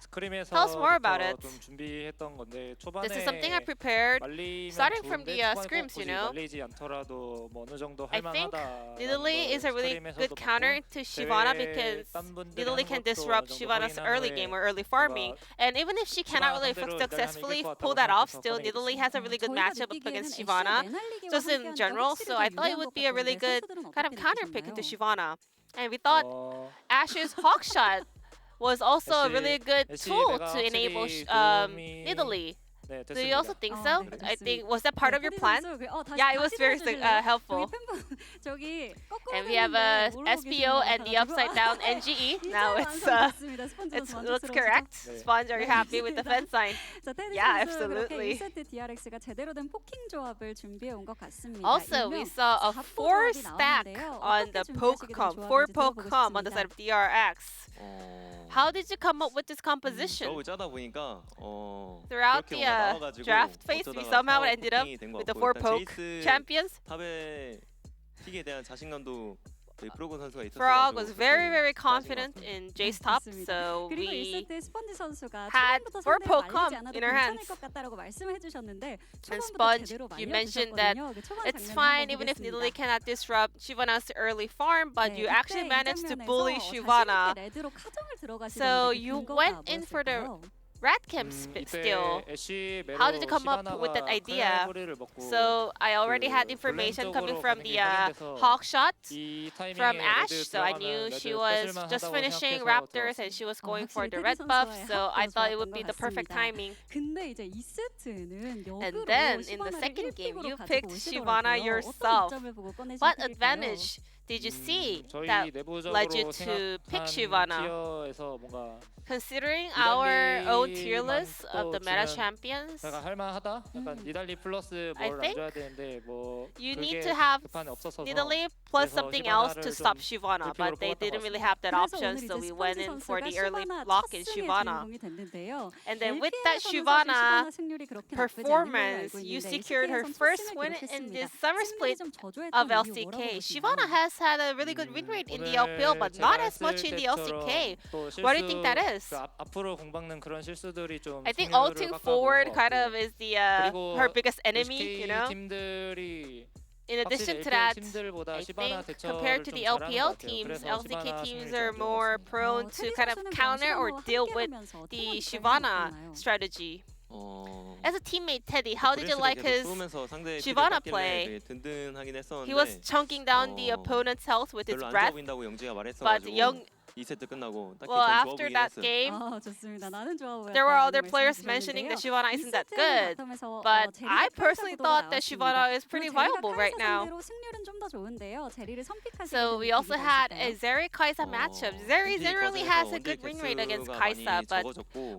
스크림에서 Tell us more about it. 좀 준비했던 건데 초반에 This is something I prepared 말리면 starting from 좋은데 the 초반에 scrims, 꼭 you 굳이 know. 말리지 않더라도 뭐 어느 정도 I think 할만하다. Nidalee is a really good counter to Shyvana because Nidalee can disrupt Shyvana's early game or early farming. And even if she cannot really successfully pull that off, still Nidalee has a really good matchup up against Shyvana, just in general. So I thought it would be a really good kind of counter pick into Shyvana. And we thought Ash's hawk shot was also a really good tool to enable Nidalee. 네, Do you also think so? 네, I think 됐습니다. was that part of your plan? Yeah, it was very helpful. 저기 And we have a SPO and the upside down NGE. Now it looks correct. Sponge, are you happy with the fence sign? Yeah, absolutely. 1세트 DRX가 제대로 된 포킹 조합을 준비해 온 것 같습니다. Also, we saw a 4 stack on the poke comp, 4 poke comp on the side of DRX. How did you come up with this composition? 너무 짜다 보니까 Throughout 그렇게 the 뭔가 나와가지고 draft phase, we 어쩌다가 somehow 타워 ended up 포킹이 된것 with the 같고 4 poke 제이스 champions. 탑의 픽에 대한 자신감도 저희 프로군 선수가 있었어요. Frog was very confident in Jace top, so 그리고 we 1세트 스펀지 선수가 had 초반부터 four 상대를 poke 말리지 comp 않아도 in her 괜찮을 hands. 것 같다라고 말씀을 해주셨는데 And 초반부터 Sponge, 제대로 you mentioned that 말려주셨거든요. 그 초반 it's 장면을 fine 한번 even if Nidalee 보겠습니다. cannot disrupt Shyvana's early farm, but 네, you actually 이때 이 managed to 장면에서 bully 자신 Shyvana. 있게 레드로 카정을 들어가시던 So 그 you 근거가 went in for the 무엇일까요? rat camp still. How did you come up with that idea? So I already had information coming from the hawk shot from Ash, so I knew she was just finishing Raptors and she was going for the red buff, so I thought it would be the perfect timing. 근데 이제 2세트는 And then in the second game, you picked Shyvana yourself. What advantage did you see that led you to pick Shyvana? Considering our own tier list of the meta champions, 제가 할만하다. 약간 니달리 플러스 I 뭘 think 안 줘야 되는데 뭐 you need 그게 to have 급한에 없어서 Nidalee plus 그래서 something else to Shyvana를 stop 좀 Shyvana, 대표로 but they 뽑았던 didn't 것 really 같습니다. have that 그래서 option, 오늘 so 이제 we 스펀지 went in for 선수가 the early 슈바나 block 첫 in 승의 Shyvana. 주인공이 됐는데요. And then with LPL에서는 that 사실 Shyvana 슈바나 승률이 그렇게 나쁘지 않은 걸로 performance, 알고 you 있는데 secured her LCK에선 first 첫 win 승을 in 기록했습니다. this summer 승률이 split 좀 저조했던 of 이유 LCK. 뭐라고 Shyvana 보시나요? has had a really good win rate in the 오늘 LPL, but not 제가 as much in the 했을 LCK. 때처럼 또 What do you think that 실수, is? 그 앞으로 공박는 그런 실수들이 좀 I think 승률을 ulting 깎아먹은 forward 것 kind 같고. of is the 그리고 her biggest enemy, LCK you know. 팀들이 In addition 확실히 to LPL that, 팀들보다 I 시바나 think 대처를 compared to 좀 the 잘하는 것 LPL 같아요. teams, 그래서 LCK 시바나 teams 승률이 are 좀 more 좋았습니다. prone to kind of counter or deal with the Shyvana strategy. As a teammate, Teddy, how did you like his Shyvana play? He was chunking down the opponent's health with his 별로 안 좋아 breath, 보인다고 영지가 but 말했어가지고 Young, 2세트 끝나고 딱히 well, 전 좋아 after 보이긴 that 했어요. game, 좋습니다. 나는 좋아 보였다. there were other players mentioning that Shyvana isn't that good. But I personally thought that Shyvana is pretty viable right now. 승률은 좀 더 좋은데요. 제리를 선픽하시게 So we also had a Zeri Kai'Sa matchup. Zeri generally has a good win rate against Kai'Sa, but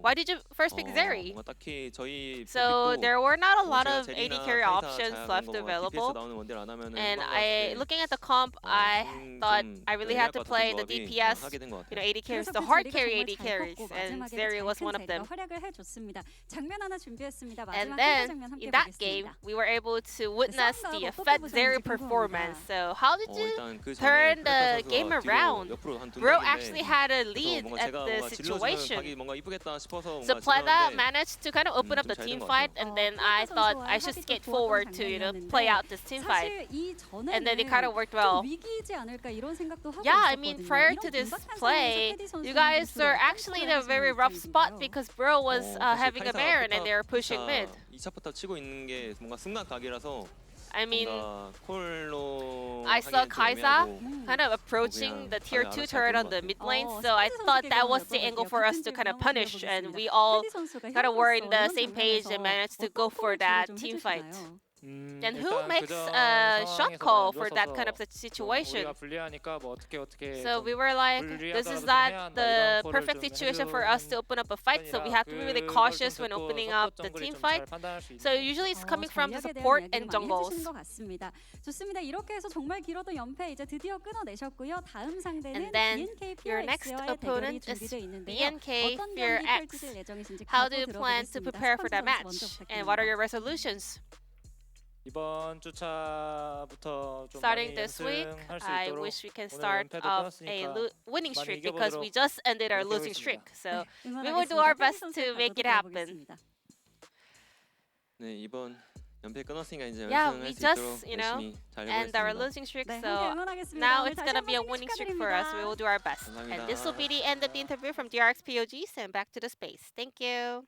why did you first pick Zeri? 뭔가 딱히 저희 So there were not a lot 제가 of AD 제리나 carry 카이사 options 잘 left 하는 거 available. DPS 나오는 원딜 안 하면은 And 후반 I, 갔을 때 looking at the comp, I thought 좀 I really 애매할 had to 것 같은 play the 조합이 DPS 하게 된 있는 것 you know, 같아요. AD carries, 그래서 the 그 hard 자리가 carry 정말 AD 잘 carries, 컸고 and 마지막에 Zeri was 잘 one 큰 of them. 자리가 활약을 해줬습니다. 장면 하나 준비했습니다. And 마지막 then, 장면 함께 in that game, 보겠습니다. we were able to witness 싸움과 the 어떻게 Fed 보셨는지 Zeri 궁금합니다. performance. So how did you 일단 그 전에 turn the 브레타 game 선수가 around? 뒤로 옆으로 한 Bro 둔덕인데 actually had a 그래서 lead 뭔가 at 제가 the 뭔가 질러주면 situation. 각이 뭔가 이쁘겠다 싶어서 So 뭔가 Pleda 질렀는데 managed to kind of open up the 좀 team 잘된 것 fight, 같아요. and then I thought I should skate forward to, you know, play out this team fight. 사실 이 전에는 And then it kind of worked well. 좀 위기이지 않을까 이런 생각도 하고 Yeah, I 있었거든요. mean, prior 이런 to this 긴박한 play, 상황에서 테디 선수는 you guys 주로 are 어떤 actually in a 플레이를 very 하시는 rough spot 입장이신가요? because Bro was 사실 having a 카이사가 Baron and they were pushing mid. 2차 포탑 치고 있는 게 뭔가 승낙 각이라서 I mean, 뭔가 콜로 I saw 하기엔 좀 Kaisa 애매하고 kind of approaching 그냥 the tier 다들 2 알아서 turret 할 on the 것 mid 같아요. lane, so I 스피드 thought 선수에게 that was 한번 the angle 여쭤볼게요. for us 같은 to kind of 질문 punish, 한번 and 드려보겠습니다. we all 테디 선수가 kind of were in the 이런 same page and 장면에서 managed to 어떤 go for 코멘트를 that 좀 team fight. 해주시나요? And who 일단 makes 그전 a shot 상황에서 call 안 for that kind of 좋았어서 situation? 우리가 불리하니까 뭐 어떻게 So 좀 we were like, this is not the perfect situation for us to open up a fight, so we have to be really cautious when opening up the team fight. So usually it's coming from the 전략에 대한 support 이야기를 and 많이 jungles. 해주시는 것 같습니다. 좋습니다. 이렇게 해서 정말 길었던 연패 이제 드디어 끊어내셨고요. 다음 상대는 And then BNK your next PRX와의 대결이 opponent is 준비되어 있는데요. BNK 어떤 경기 Fear X. 펼치실 예정이신지 How 각오 do you plan to 들어보겠습니다. prepare for that 스펀지 선수 match? 먼저 And what are 부탁드립니다. your resolutions? 이번 주차부터 좀 Starting 많이 this week, 연승할 수 I 있도록 wish we can 오늘 start 연패도 off a 끊었으니까 winning 많이 streak because we 이겨보도록 just ended our losing 노력해보겠습니다. streak. So we 응원하겠습니다. will do our 테디 best 선수의 to make 각오도 it happen. 들어보겠습니다. 네 이번 연패 끊었으니까 이제 Yeah, 연승할 we 수 just, 있도록 you know, 열심히 잘 And our 해보겠습니다. losing streak, 네, 함께 so 응원하겠습니다. now 오늘 it's 다시 gonna be a 한번 winning streak for us. We will do our best. And this will be the end of the interview from DRX POGs and back to the space. Thank you.